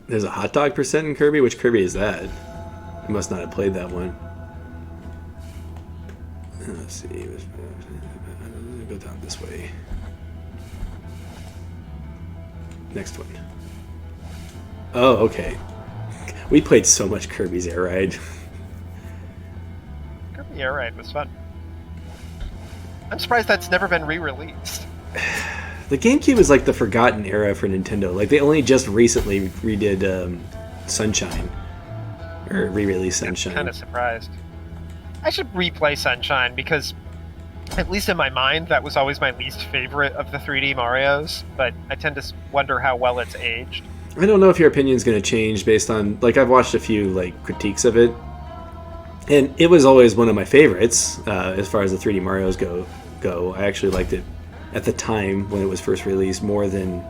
There's a hot dog percent in Kirby? Which Kirby is that? I must not have played that one. Let's see. Go down this way. Next one. Oh, okay. We played so much Kirby's Air Ride. Kirby Air Ride was fun. I'm surprised that's never been re-released. The GameCube is like the forgotten era for Nintendo. Like they only just recently redid Sunshine, or re-released Sunshine. I'm kind of surprised. I should replay Sunshine because, at least in my mind, that was always my least favorite of the 3D Marios. But I tend to wonder how well it's aged. I don't know if your opinion's going to change based on, like, I've watched a few like critiques of it, and it was always one of my favorites as far as the 3D Marios go. I actually liked it at the time when it was first released more than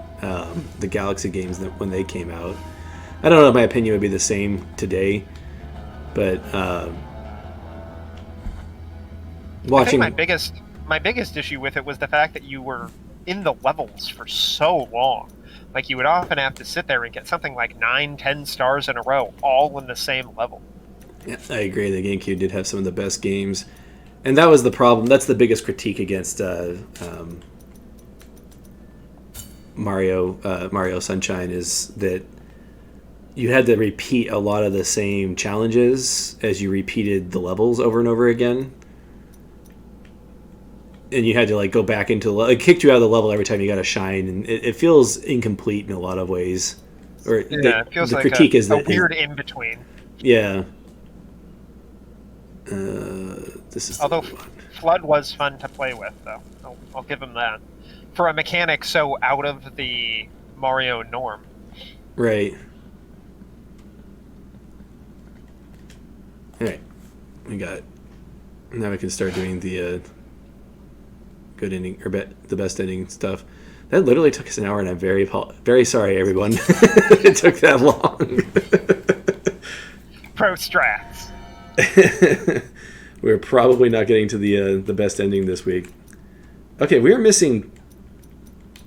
the Galaxy games when they came out. I don't know if my opinion would be the same today, but watching. I think my biggest issue with it was the fact that you were in the levels for so long. Like, you would often have to sit there and get something like 9-10 stars in a row, all in the same level. Yeah, I agree. The GameCube did have some of the best games, and that was the problem. That's the biggest critique against Mario Sunshine, is that you had to repeat a lot of the same challenges as you repeated the levels over and over again. And you had to like go back into it kicked you out of the level every time you got a shine, and it feels incomplete in a lot of ways. Or it feels the like critique is a that weird in between. Yeah. This is although Flood was fun to play with, though. I'll give him that for a mechanic so out of the Mario norm. Right. All right, we got it. Now we can start doing the good ending or the best ending stuff. That literally took us an hour, and I'm very sorry, everyone. It took that long. Pro strats. We're probably not getting to the best ending this week. Okay, we're missing.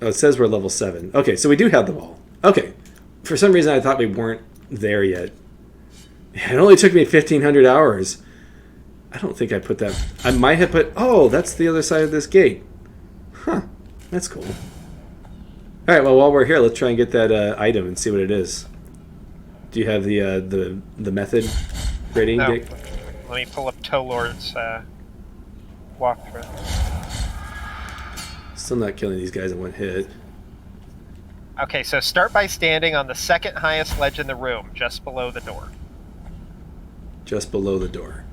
Oh, it says we're level 7. Okay, so we do have them all. Okay, for some reason I thought we weren't there yet. It only took me 1,500 hours. I don't think I put that. I might have put. Oh, that's the other side of this gate. Huh. That's cool. All right. Well, while we're here, let's try and get that item and see what it is. Do you have the method rating, No. Dick? Let me pull up Toe Lord's walkthrough. Still not killing these guys in one hit. Okay, so start by standing on the second highest ledge in the room, just below the door. Just below the door.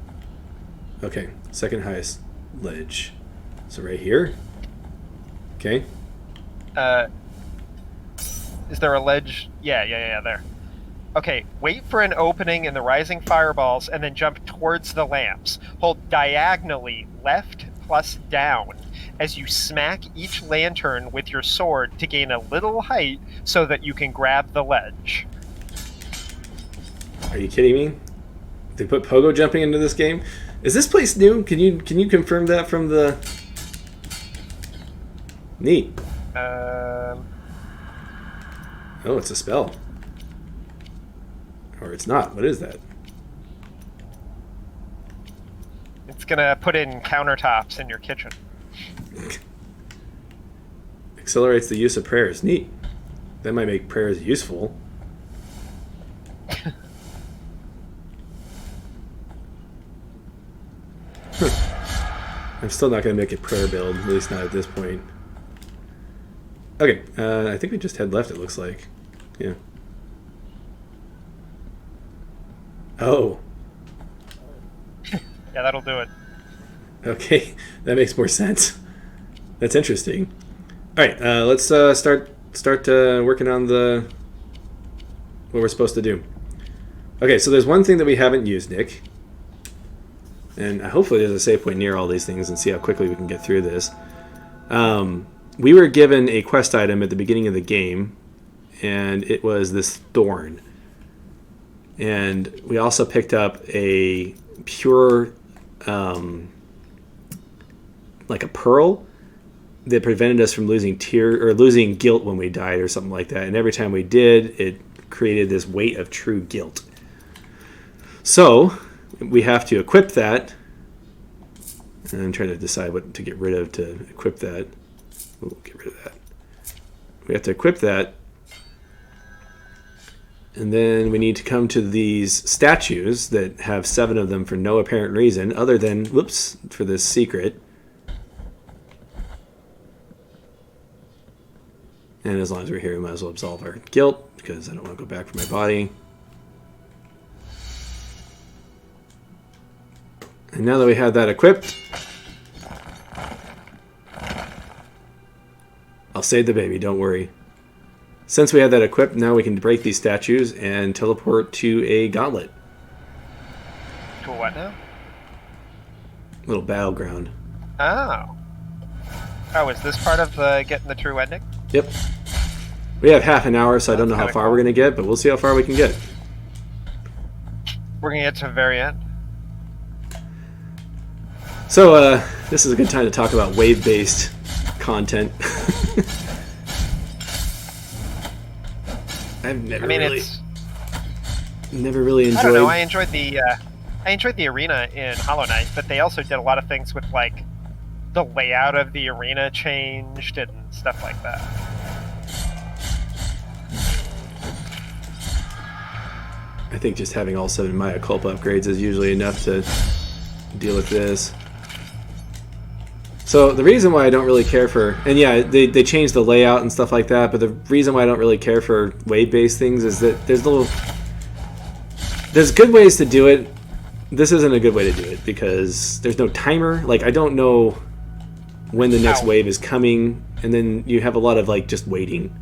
Okay, second highest ledge. So right here. Okay. Is there a ledge? Yeah, there. Okay, wait for an opening in the rising fireballs and then jump towards the lamps. Hold diagonally left plus down as you smack each lantern with your sword to gain a little height so that you can grab the ledge. Are you kidding me? They put pogo jumping into this game? Is this place new? Can you confirm that from the... Neat. Oh, it's a spell. Or it's not. What is that? It's gonna put in countertops in your kitchen. Accelerates the use of prayers. Neat. That might make prayers useful. I'm still not going to make a prayer build, at least not at this point. Okay, I think we just head left, it looks like. Yeah. Oh. Yeah, that'll do it. Okay, that makes more sense. That's interesting. All right, let's start working on what we're supposed to do. Okay, so there's one thing that we haven't used, Nick. And hopefully there's a save point near all these things and see how quickly we can get through this. We were given a quest item at the beginning of the game, and it was this Thorn. And we also picked up a pure, like a pearl that prevented us from losing losing guilt when we died or something like that. And every time we did, it created this weight of true guilt. So we have to equip that. And I'm trying to decide what to get rid of to equip that. We'll get rid of that. We have to equip that. And then we need to come to these statues that have 7 of them for no apparent reason other than, whoops, for this secret. And as long as we're here, we might as well absolve our guilt, because I don't want to go back for my body. And now that we have that equipped, I'll save the baby, don't worry. Since we have that equipped, now we can break these statues and teleport to a gauntlet. To a what now? Little battleground. Oh. Oh, is this part of getting the true ending? Yep. We have half an hour, so I don't know That's how kinda far cool. we're going to get, but we'll see how far we can get. We're gonna get to the very end. So, this is a good time to talk about wave-based content. I've never never really enjoyed. I don't know. I enjoyed the arena in Hollow Knight, but they also did a lot of things with like the layout of the arena changed and stuff like that. I think just having all 7 Mae Culpa upgrades is usually enough to deal with this. So the reason why I don't really care for, and yeah, they changed the layout and stuff like that, but the reason why I don't really care for wave-based things is that there's good ways to do it. This isn't a good way to do it because there's no timer. Like, I don't know when the next wave is coming, and then you have a lot of like just waiting.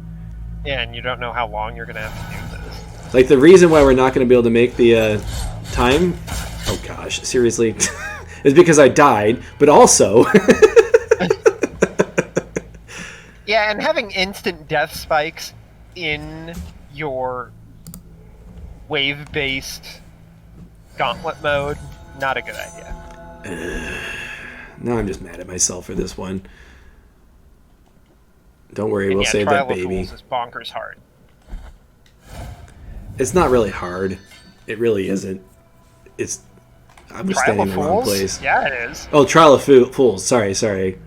Yeah, and you don't know how long you're gonna have to do this. Like, the reason why we're not going to be able to make the time, oh gosh, seriously, is because I died, but also Yeah, and having instant death spikes in your wave-based gauntlet mode, not a good idea. now I'm just mad at myself for this one. Don't worry, And we'll yeah, save Trial that of baby. Fools is bonkers hard. It's not really hard. It really isn't. I was Trial standing of in the wrong Fools? place. Yeah, it is. Oh, Trial of Fools. Sorry.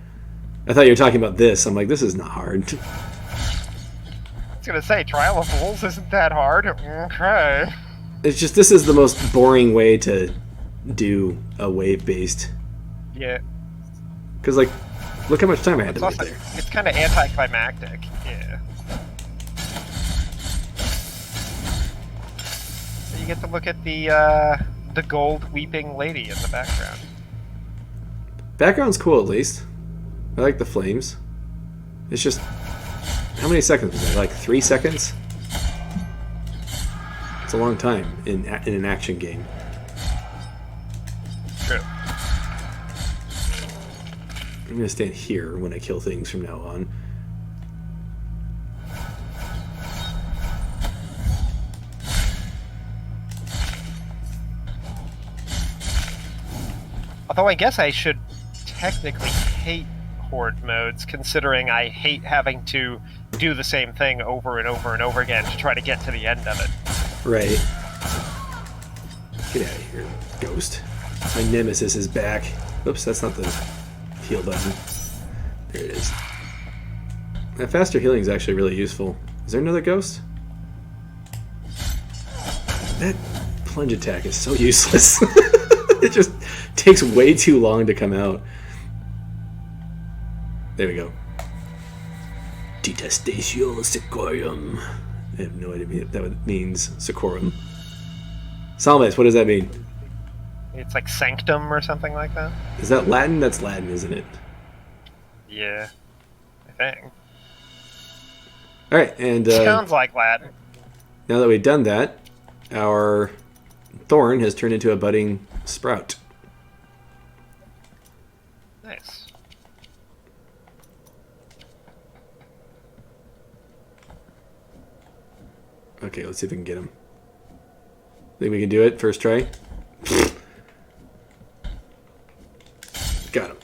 I thought you were talking about this. I'm like, this is not hard. I was gonna say, Trial of Fools isn't that hard. Okay. It's just, this is the most boring way to do a wave-based. Yeah. Because, like, look how much time I had It's to wait also, there. it's kind of anticlimactic. Yeah. So you get to look at the gold weeping lady in the background. Background's cool, at least. I like the flames. It's just, how many seconds was that? Like 3 seconds? It's a long time in an action game. True. I'm gonna stand here when I kill things from now on. Although I guess I should technically hate horde modes, considering I hate having to do the same thing over and over and over again to try to get to the end of it. Right. Get out of here, ghost. My nemesis is back. Oops, that's not the heal button. There it is. That faster healing is actually really useful. Is there another ghost? That plunge attack is so useless. It just takes way too long to come out. There we go. Detestatio Secorum. I have no idea what that means. Secorum. Salmes, what does that mean? It's like sanctum or something like that. Is that Latin? That's Latin, isn't it? Yeah, I think. Alright, and Sounds like Latin. now that we've done that, our Thorn has turned into a budding sprout. Nice. Okay, let's see if we can get him. Think we can do it? First try? Got him.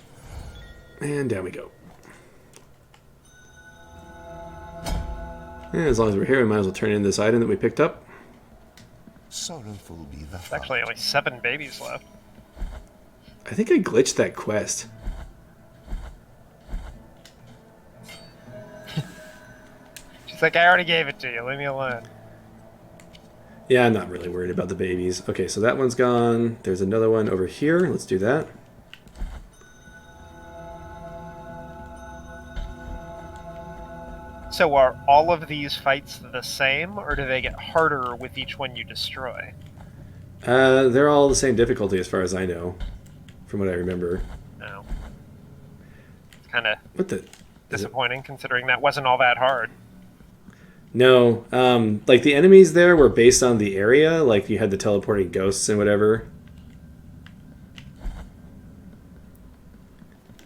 And down we go. And as long as we're here, we might as well turn in this item that we picked up. Sorrowful be the There's actually only 7 babies left. I think I glitched that quest. She's like, I already gave it to you, leave me alone. Yeah, I'm not really worried about the babies. Okay, so that one's gone. There's another one over here. Let's do that. So are all of these fights the same, or do they get harder with each one you destroy? They're all the same difficulty as far as I know, from what I remember. No. It's kind of What the? disappointing, considering that wasn't all that hard. No, like the enemies there were based on the area, like you had the teleporting ghosts and whatever.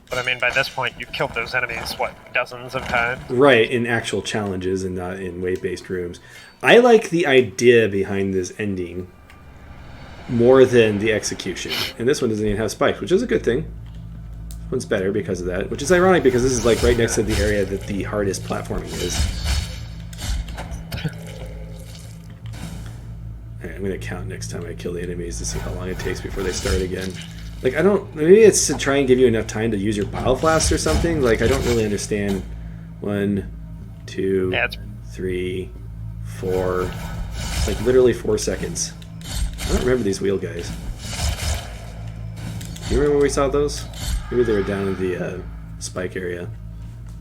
But I mean, by this point, you've killed those enemies, what, dozens of times? Right, in actual challenges and not in wave-based rooms. I like the idea behind this ending more than the execution. And this one doesn't even have spikes, which is a good thing. This one's better because of that, which is ironic because this is like right next to the area that the hardest platforming is. Alright, I'm going to count next time I kill the enemies to see how long it takes before they start again. Like, I don't... Maybe it's to try and give you enough time to use your bile flask or something. Like, I don't really understand. 1, 2, 3, 4... Like, literally 4 seconds. I don't remember these wheel guys. Do you remember where we saw those? Maybe they were down in the spike area.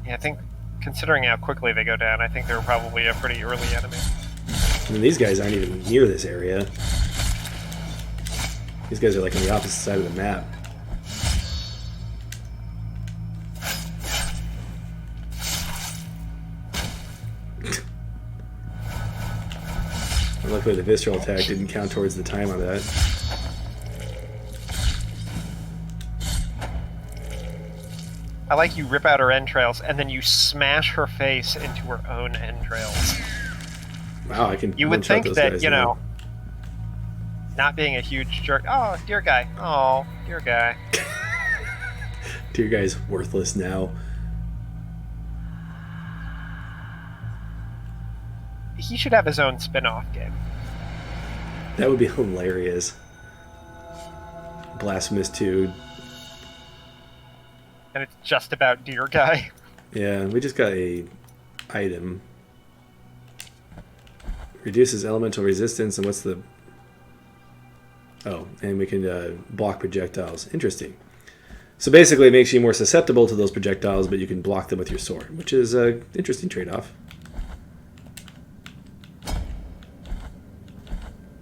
Yeah, I think, considering how quickly they go down, I think they were probably a pretty early enemy. I mean, these guys aren't even near this area. These guys are like on the opposite side of the map. Luckily the visceral attack didn't count towards the time on that. I like you rip out her entrails, and then you smash her face into her own entrails. Wow, I can. You would think those that, guys you now. know, not being a huge jerk. Oh, dear guy. Oh, dear guy. Dear guy's worthless now. He should have his own spin-off game. That would be hilarious. Blasphemous 2. And it's just about dear guy. Yeah, we just got a item. Reduces elemental resistance, and what's the... Oh, and we can block projectiles. Interesting. So basically it makes you more susceptible to those projectiles, but you can block them with your sword, which is an interesting trade-off.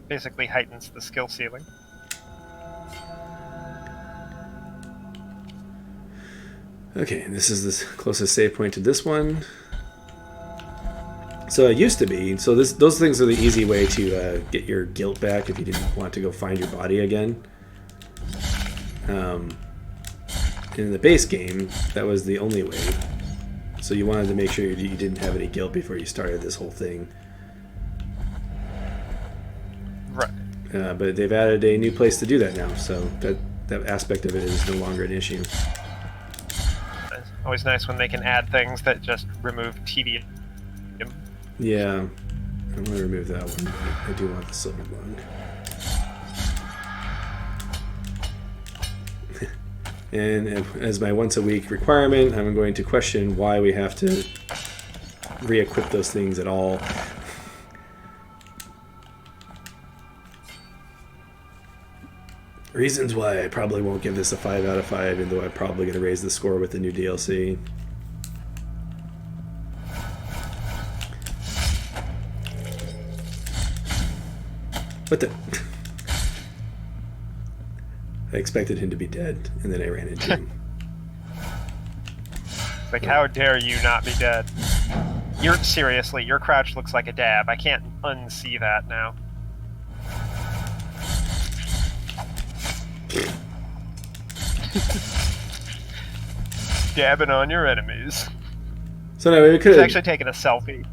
Basically heightens the skill ceiling. Okay, and this is the closest save point to this one. So it used to be, so those things are the easy way to get your guilt back if you didn't want to go find your body again. In the base game, that was the only way. So you wanted to make sure you didn't have any guilt before you started this whole thing. Right. But they've added a new place to do that now, so that aspect of it is no longer an issue. It's always nice when they can add things that just remove tedium. Yeah, I want to remove that one, but I do want the silver lung. And as my once a week requirement, I'm going to question why we have to re-equip those things at all. Reasons why I probably won't give this a 5 out of 5, even though I'm probably going to raise the score with the new DLC. What the? I expected him to be dead, and then I ran into him. Like, how dare you not be dead? Seriously, your crouch looks like a dab. I can't unsee that now. Dabbing on your enemies. So anyway, we could He's have actually taking a selfie.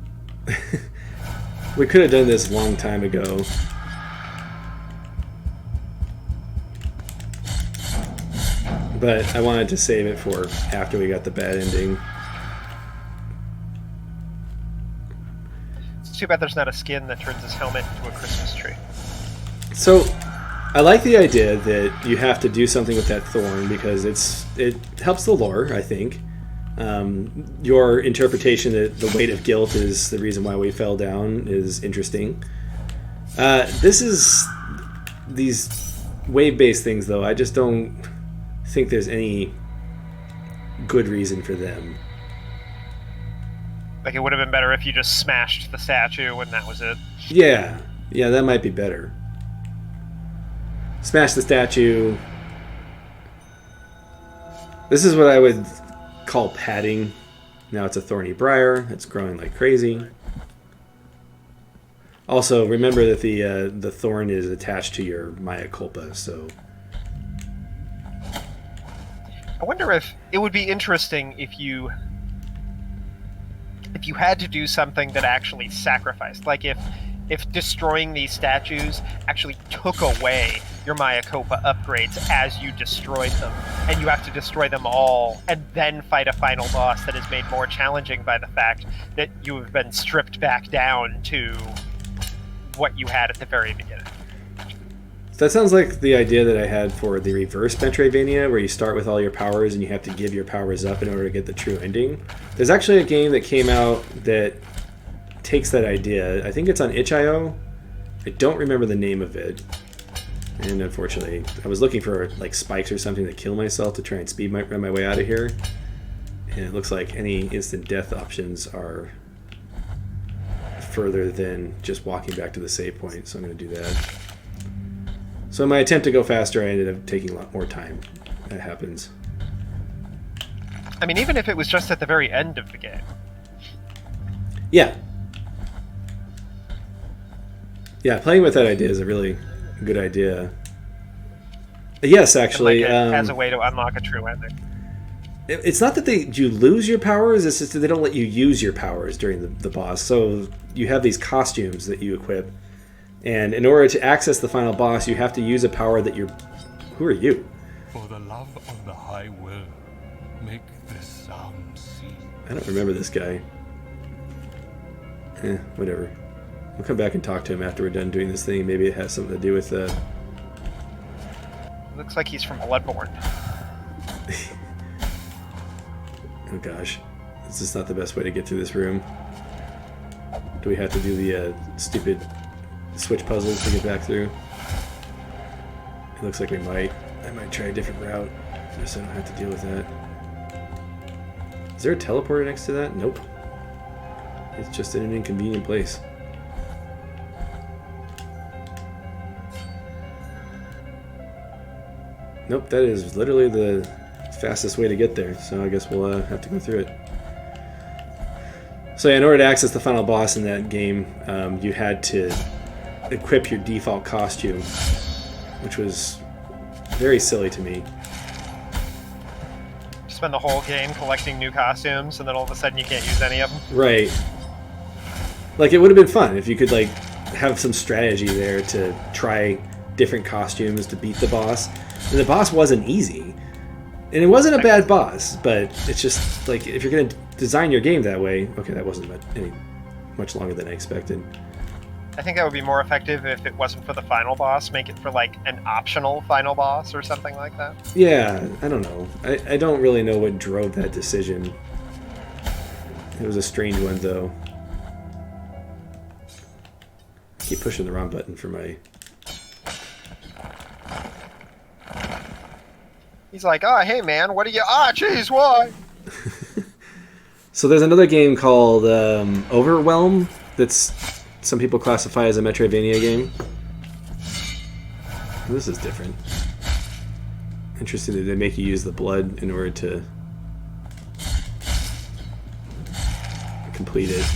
we could have done this a long time ago. But I wanted to save it for after we got the bad ending. It's too bad there's not a skin that turns his helmet into a Christmas tree. So, I like the idea that you have to do something with that thorn because it helps the lore, I think. Your interpretation that the weight of guilt is the reason why we fell down is interesting. These wave-based things, though, I just don't think there's any good reason for them. Like, it would have been better if you just smashed the statue and that was it. Yeah, that might be better. Smash the statue. This is what I would call padding. Now it's a thorny briar. It's growing like crazy. Also, remember that the thorn is attached to your Mae Culpa, so... I wonder if it would be interesting if you had to do something that actually sacrificed. Like if destroying these statues actually took away your Mae Culpa upgrades as you destroyed them, and you have to destroy them all and then fight a final boss that is made more challenging by the fact that you have been stripped back down to what you had at the very beginning. That sounds like the idea that I had for the reverse Metroidvania, where you start with all your powers and you have to give your powers up in order to get the true ending. There's actually a game that came out that takes that idea. I think it's on itch.io. I don't remember the name of it. And unfortunately, I was looking for like spikes or something to kill myself to try and run my way out of here. And it looks like any instant death options are further than just walking back to the save point, so I'm going to do that. So in my attempt to go faster, I ended up taking a lot more time. That happens. I mean, even if it was just at the very end of the game. Yeah. Yeah, playing with that idea is a really good idea. Yes, actually. And like it has a way to unlock a true ending. It's not that you lose your powers, it's just that they don't let you use your powers during the boss. So you have these costumes that you equip. And in order to access the final boss, you have to use a power that you're... Who are you? For the love of the high will, make this sound cease. I don't remember this guy. Whatever. We'll come back and talk to him after we're done doing this thing. Maybe it has something to do with... Looks like he's from Bloodborne. Oh gosh. This is not the best way to get through this room. Do we have to do the stupid... switch puzzles to get back through? It looks like we might. I might try a different route, just so I don't have to deal with that. Is there a teleporter next to that? Nope. It's just in an inconvenient place. Nope, that is literally the fastest way to get there, so I guess we'll have to go through it. So yeah, in order to access the final boss in that game, you had to equip your default costume, which was very silly to me. Spend the whole game collecting new costumes, and then all of a sudden you can't use any of them. Right. Like, it would have been fun if you could, like, have some strategy there to try different costumes to beat the boss. And the boss wasn't easy. And it wasn't a bad boss, but it's just, like, if you're going to design your game that way... Okay, that wasn't much longer than I expected. I think that would be more effective if it wasn't for the final boss. Make it for, like, an optional final boss or something like that. Yeah, I don't know. I don't really know what drove that decision. It was a strange one, though. I keep pushing the wrong button for my... He's like, oh, hey, man, what do you... Ah, jeez, why? So there's another game called Overwhelm that's some people classify as a Metroidvania game. This is different. Interesting that they make you use the blood in order to complete it.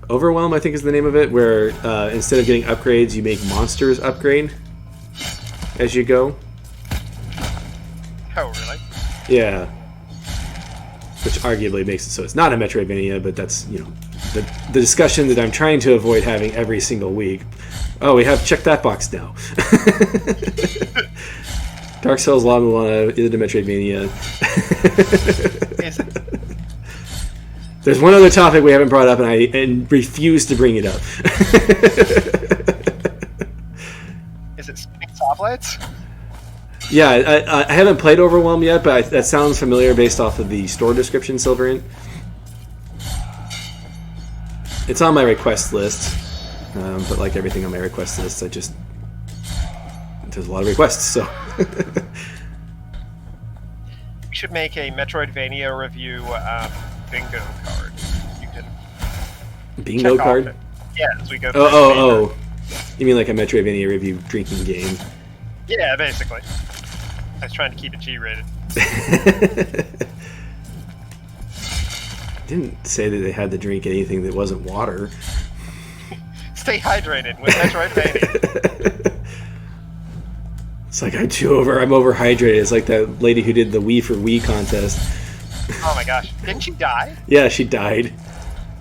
Overwhelm, I think, is the name of it, where instead of getting upgrades, you make monsters upgrade as you go. Oh, really? Yeah. Which arguably makes it so it's not a Metroidvania, but that's, you know, the discussion that I'm trying to avoid having every single week. Oh, we have check that box now. Dark Souls, Lava Lana, is it a Metroidvania? Is it? There's one other topic we haven't brought up, and I refuse to bring it up. Is it spinning stoplights? Yeah, I haven't played Overwhelm yet, but that sounds familiar based off of the store description, Silverant. It's on my request list, but like everything on my request list, there's a lot of requests, so... should make a Metroidvania review bingo card. You can Bingo check card? off it. Yeah, as we go through. Oh. You mean like a Metroidvania review drinking game? Yeah, basically. I was trying to keep it G-rated. Didn't say that they had to drink anything that wasn't water. Stay hydrated with Metroidvania. It's like I'm overhydrated. It's like that lady who did the Wii for Wii contest. Oh my gosh. Didn't she die? Yeah, she died.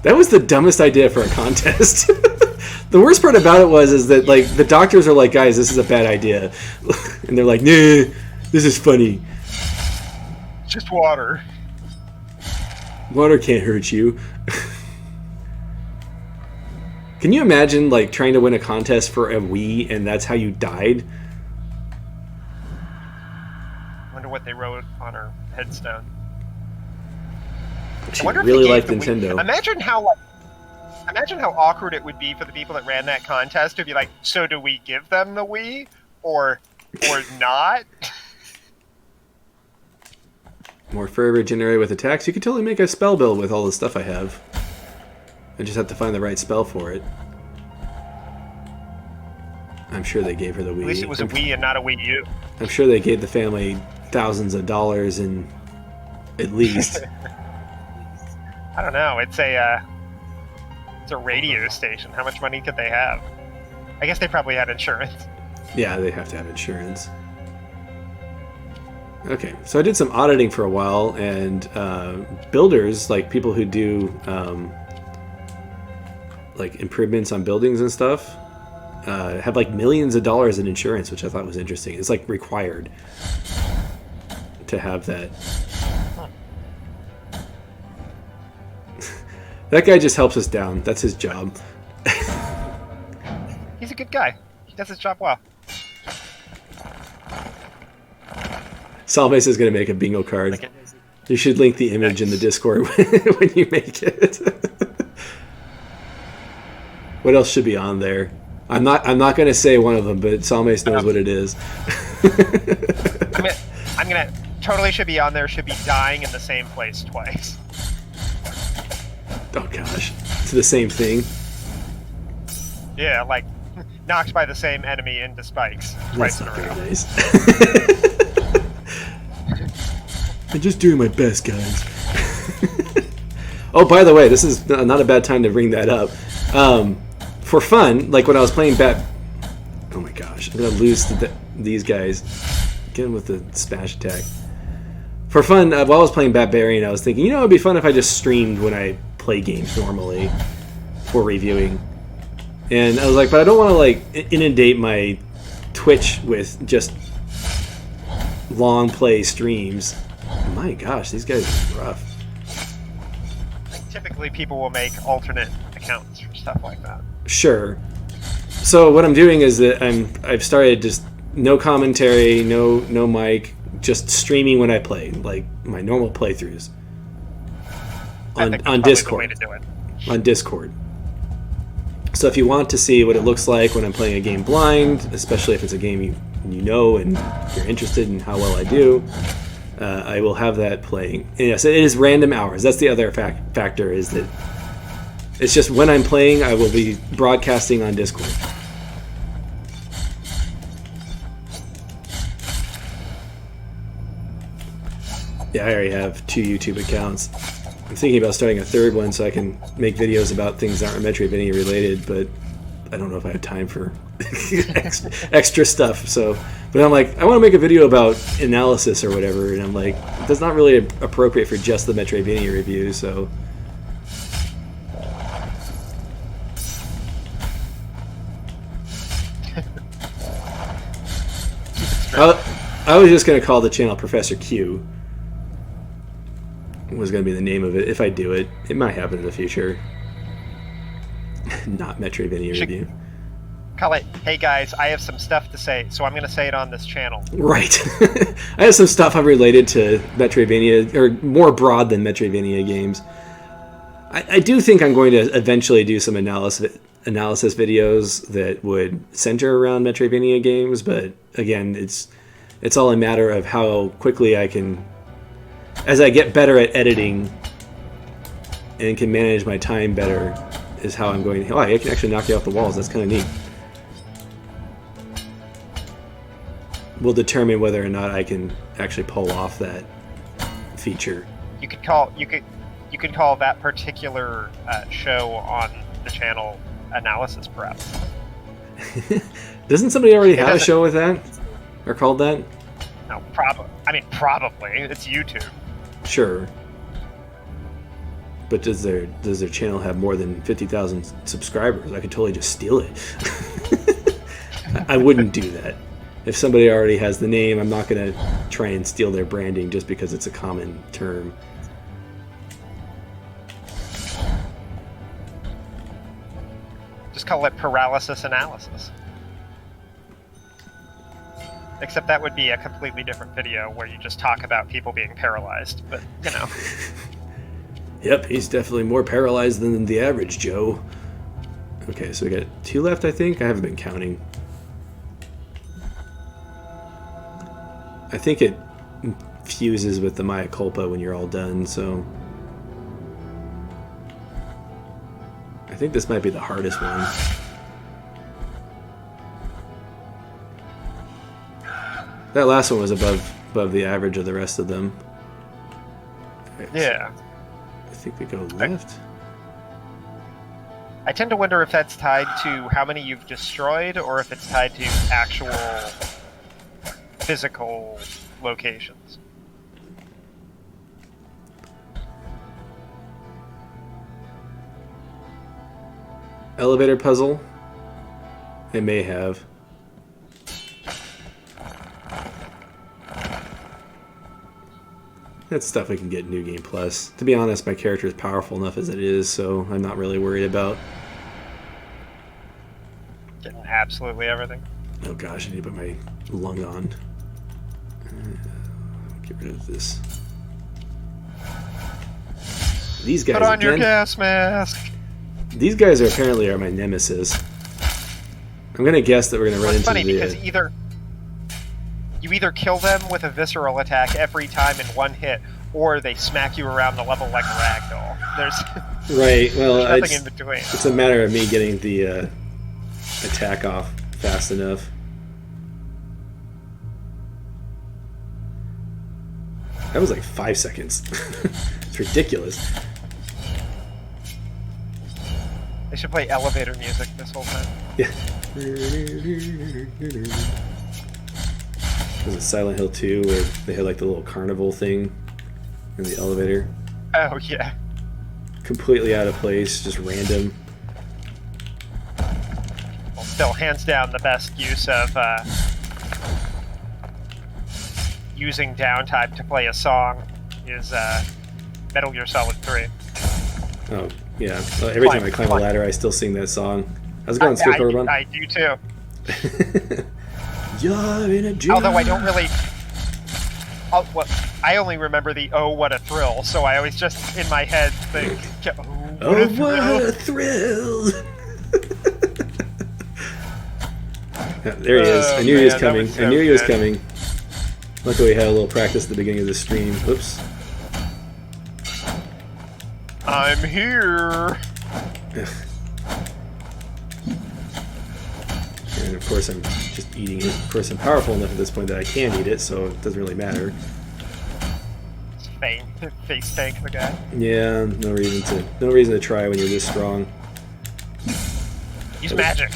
That was the dumbest idea for a contest. The worst part about it is that like the doctors are like, guys, this is a bad idea. And they're like, nah, this is funny. Just water. Water can't hurt you. Can you imagine like trying to win a contest for a Wii and that's how you died? Wonder what they wrote on her headstone. She I wonder if really they liked gave the Nintendo. Wii. Imagine how awkward it would be for the people that ran that contest to be like, so do we give them the Wii or not? More fervor generated with attacks. You could totally make a spell build with all the stuff I have. I just have to find the right spell for it. I'm sure they gave her the Wii. At least it was a Wii and not a Wii U. I'm sure they gave the family thousands of dollars in at least. I don't know. It's a radio station. How much money could they have? I guess they probably had insurance. Yeah, they have to have insurance. Okay, so I did some auditing for a while, and builders, like people who do like improvements on buildings and stuff, have like millions of dollars in insurance, which I thought was interesting. It's like required to have that. That guy just helps us down. That's his job. He's a good guy. He does his job well. Salmes is going to make a bingo card. You should link the image in the Discord when you make it. What else should be on there? I'm not going to say one of them, but Salmes knows what it is. I'm gonna totally should be on there. Should be dying in the same place twice. Oh gosh, it's the same thing. Yeah, like knocked by the same enemy into spikes twice in a row. Nice. I'm just doing my best, guys. Oh, by the way, this is not a bad time to bring that up. For fun, like when I was playing oh my gosh, I'm gonna lose to these guys. Get him with the smash attack. For fun, while I was playing Barbarian, I was thinking, it'd be fun if I just streamed when I play games normally for reviewing. And I was like, but I don't want to like inundate my Twitch with just long play streams. My gosh, these guys are rough. Typically, people will make alternate accounts for stuff like that. Sure. So what I'm doing is that I've started just no commentary, no mic, just streaming when I play, like my normal playthroughs on Discord. The way to do it. On Discord. So if you want to see what it looks like when I'm playing a game blind, especially if it's a game you know and you're interested in how well I do, I will have that playing. And yes, it is random hours. That's the other factor, is that it's just when I'm playing, I will be broadcasting on Discord. Yeah, I already have 2 YouTube accounts. I'm thinking about starting a third one so I can make videos about things that aren't Metroidvania related, but I don't know if I have time for extra stuff. So, but I'm like, I want to make a video about analysis or whatever, and I'm like, that's not really appropriate for just the Metroidvania review. So, I was just gonna call the channel Professor Q. Was going to be the name of it if I do it. It might happen in the future. Not Metroidvania review. Call it, hey guys, I have some stuff to say, so I'm going to say it on this channel. Right. I have some stuff related to Metroidvania, or more broad than Metroidvania games. I do think I'm going to eventually do some analysis videos that would center around Metroidvania games, but again, it's all a matter of how quickly I can as I get better at editing and can manage my time better, is how I'm going. Oh, I can actually knock you off the walls. That's kind of neat. Will determine whether or not I can actually pull off that feature. You could call that particular show on the channel Analysis Prep. Doesn't somebody already have a show with that, or called that? No, probably. I mean, probably. It's YouTube. Sure. But does their channel have more than 50,000 subscribers? I could totally just steal it. I wouldn't do that. If somebody already has the name, I'm not going to try and steal their branding just because it's a common term. Just call it Paralysis Analysis. Except that would be a completely different video where you just talk about people being paralyzed, but, you know. Yep, he's definitely more paralyzed than the average Joe. Okay, so we got 2 left, I think. I haven't been counting. I think it fuses with the Mae Culpa when you're all done, so... I think this might be the hardest one. That last one was above the average of the rest of them. Okay, Yeah. so I think we go left. I tend to wonder if that's tied to how many you've destroyed, or if it's tied to actual physical locations. Elevator puzzle. It may have. That's stuff we can get in New Game Plus. To be honest, my character is powerful enough as it is, so I'm not really worried about... Getting absolutely everything. Oh gosh, I need to put my lung on. Get rid of this. These guys Put on your again? gas mask! These guys apparently are my nemesis. I'm gonna guess that we're gonna run It's into funny the... because you either kill them with a visceral attack every time in one hit, or they smack you around the level like a ragdoll. There's Right, well, there's nothing it's, in between. it's a matter of me getting the attack off fast enough. That was like 5 seconds. It's ridiculous. They should play elevator music this whole time. Yeah. Was it Silent Hill 2 where they had like the little carnival thing in the elevator? Oh yeah. Completely out of place, just random. Well, still, hands down, the best use of using downtime to play a song is Metal Gear Solid 3. Oh, yeah. Well, every time I climb a ladder, I still sing that song. How's it going, Skateboard Run? I do too. You're in a dream. Although I don't really... well, I only remember the "Oh, what a thrill," so I always just, in my head, think, Oh, what a thrill! Yeah, there he is. I knew he was coming. I knew he was coming. Luckily, we had a little practice at the beginning of the stream. Oops. I'm here! Ugh. And of course, I'm just eating it. Of course, I'm powerful enough at this point that I can eat it, so it doesn't really matter. Face tank the guy. Yeah, no reason to try when you're this strong. Use magic.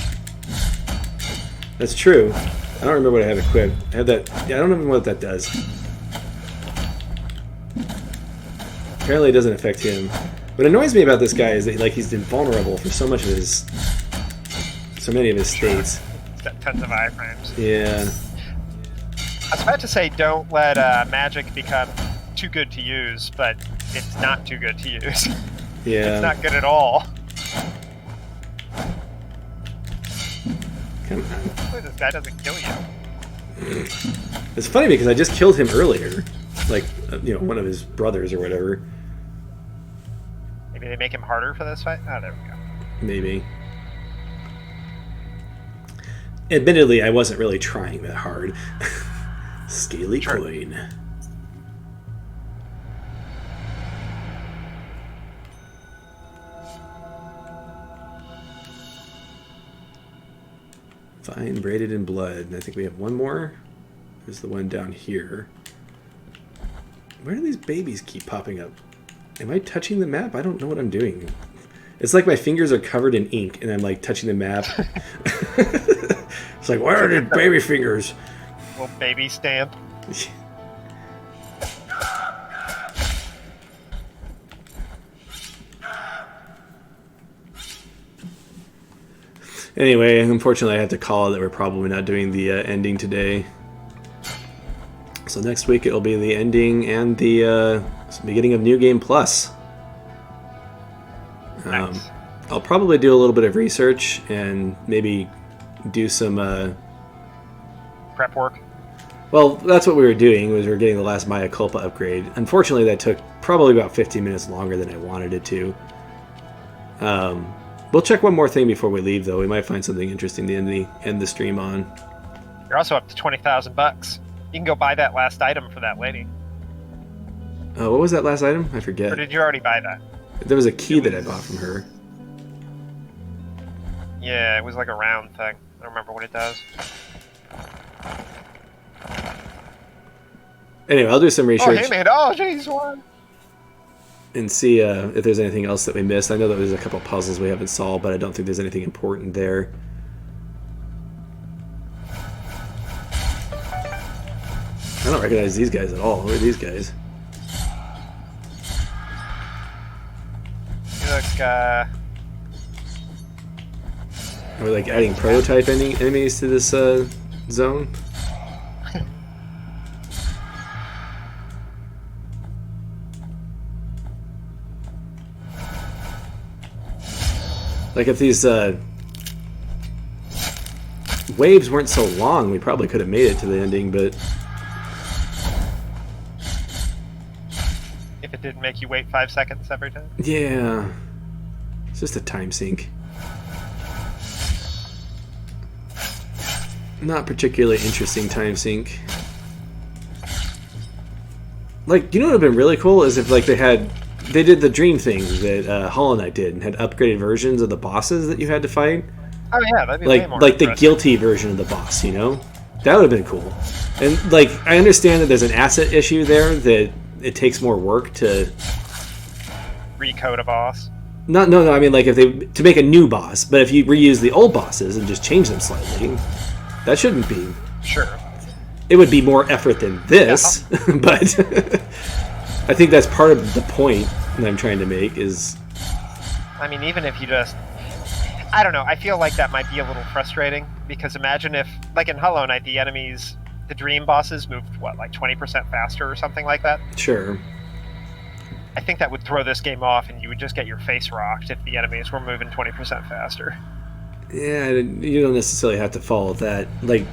That's true. I don't remember what I have equipped. I have that. Yeah, I don't even know what that does. Apparently, it doesn't affect him. What annoys me about this guy is that he's invulnerable for so many of his states. He's got tons of iframes. Yeah. I was about to say don't let magic become too good to use, but it's not too good to use. Yeah. It's not good at all. Come on. Hopefully this guy doesn't kill you. It's funny because I just killed him earlier. Like, one of his brothers or whatever. Maybe they make him harder for this fight? Oh, there we go. Maybe. Admittedly, I wasn't really trying that hard. Scaly Sure. coin. Fine braided in blood. And I think we have one more. There's the one down here. Where do these babies keep popping up? Am I touching the map? I don't know what I'm doing. It's like my fingers are covered in ink and I'm like touching the map. It's like, where are the baby fingers? Little baby stamp. Anyway, unfortunately I have to call it that we're probably not doing the ending today. So next week it'll be the ending and the beginning of New Game Plus. Nice. I'll probably do a little bit of research and maybe do some Prep work. well, that's what we were doing, was we were getting the last Mae Culpa upgrade. Unfortunately, that took probably about 15 minutes longer than I wanted it to. We'll check one more thing before we leave, though. We might find something interesting to end the stream on. You're also up to $20,000. You can go buy that last item for that lady. What was that last item? I forget. Or did you already buy that? There was a key that I bought from her. Yeah, it was like a round thing. I don't remember what it does. Anyway, I'll do some Oh, research hey man! Oh, jeez, one. and see if there's anything else that we missed. I know that there's a couple puzzles we haven't solved, but I don't think there's anything important there. I don't recognize these guys at all. Who are these guys? You look, Are we like adding prototype enemies to this zone? Like if these waves weren't so long, we probably could have made it to the ending, but if it didn't make you wait 5 seconds every time. yeah, it's just a time sink. Not particularly interesting time sink. Like, you know what would have been really cool is if like they did the dream thing that Hollow Knight did and had upgraded versions of the bosses that you had to fight. Oh yeah, that'd be way more Like the interesting. guilty version of the boss, you know? That would have been cool. And like I understand that there's an asset issue there, that it takes more work to Recode a boss. no, I mean like if they to make a new boss, but if you reuse the old bosses and just change them slightly, that shouldn't be. Sure. It would be more effort than this, but I think that's part of the point that I'm trying to make is I mean, even if you just... I don't know, I feel like that might be a little frustrating, because imagine if, like in Hollow Knight, the enemies, the dream bosses moved, what, like 20% faster or something like that? sure. I think that would throw this game off, and you would just get your face rocked if the enemies were moving 20% faster. Yeah, you don't necessarily have to follow that. Like,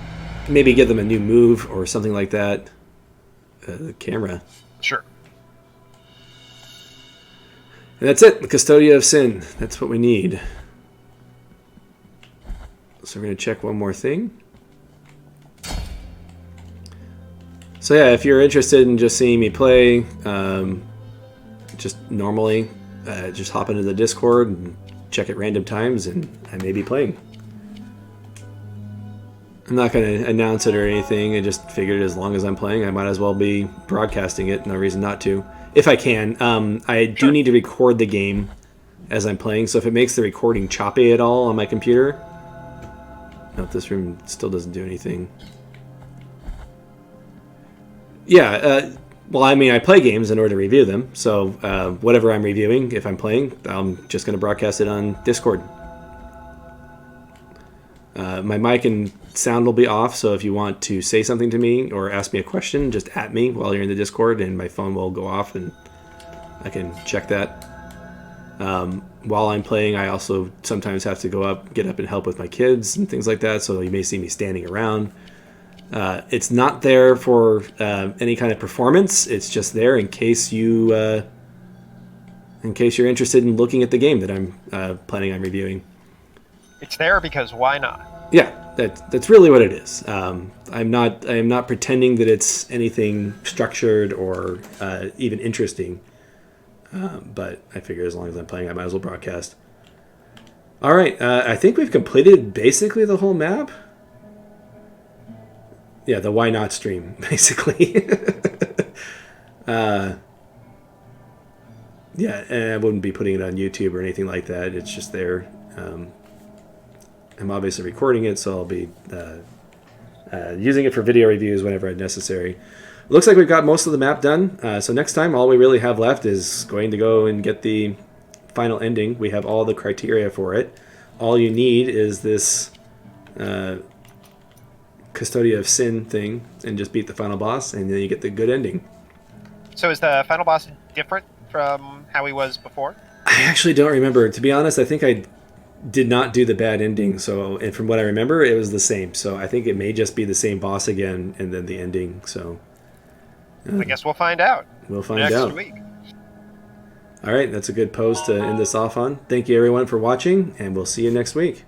maybe give them a new move or something like that. The camera. Sure. And that's it. The Custodia of Sin. That's what we need. So we're going to check one more thing. So yeah, if you're interested in just seeing me play, just normally, just hop into the Discord and check at random times, and I may be playing. I'm not going to announce it or anything. I just figured as long as I'm playing, I might as well be broadcasting it. No reason not to. If I can. I do need to record the game as I'm playing, so if it makes the recording choppy at all on my computer... Nope, this room still doesn't do anything. Yeah, well, I mean, I play games in order to review them, so whatever I'm reviewing, if I'm playing, I'm just going to broadcast it on Discord. My mic and sound will be off, so if you want to say something to me or ask me a question, just at me while you're in the Discord, and my phone will go off, and I can check that. While I'm playing, I also sometimes have to get up and help with my kids and things like that, so you may see me standing around. It's not there for any kind of performance. It's just there in case you're interested in looking at the game that I'm planning on reviewing. It's there because why not? Yeah, that's really what it is. I am not pretending that it's anything structured or even interesting. But I figure as long as I'm playing, I might as well broadcast. All right, I think we've completed basically the whole map. Yeah, the why not stream, basically. Yeah, and I wouldn't be putting it on YouTube or anything like that. It's just there. I'm obviously recording it, so I'll be using it for video reviews whenever necessary. It looks like we've got most of the map done. So next time, all we really have left is going to go and get the final ending. We have all the criteria for it. All you need is this Custodia of Sin thing, and just beat the final boss, and then you get the good ending. So is the final boss different from how he was before? I actually don't remember. To be honest, I think I did not do the bad ending. So, and from what I remember, it was the same. So I think it may just be the same boss again, and then the ending. So I guess we'll find out. We'll find next out. week. All right, that's a good pose to end this off on. Thank you everyone for watching, and we'll see you next week.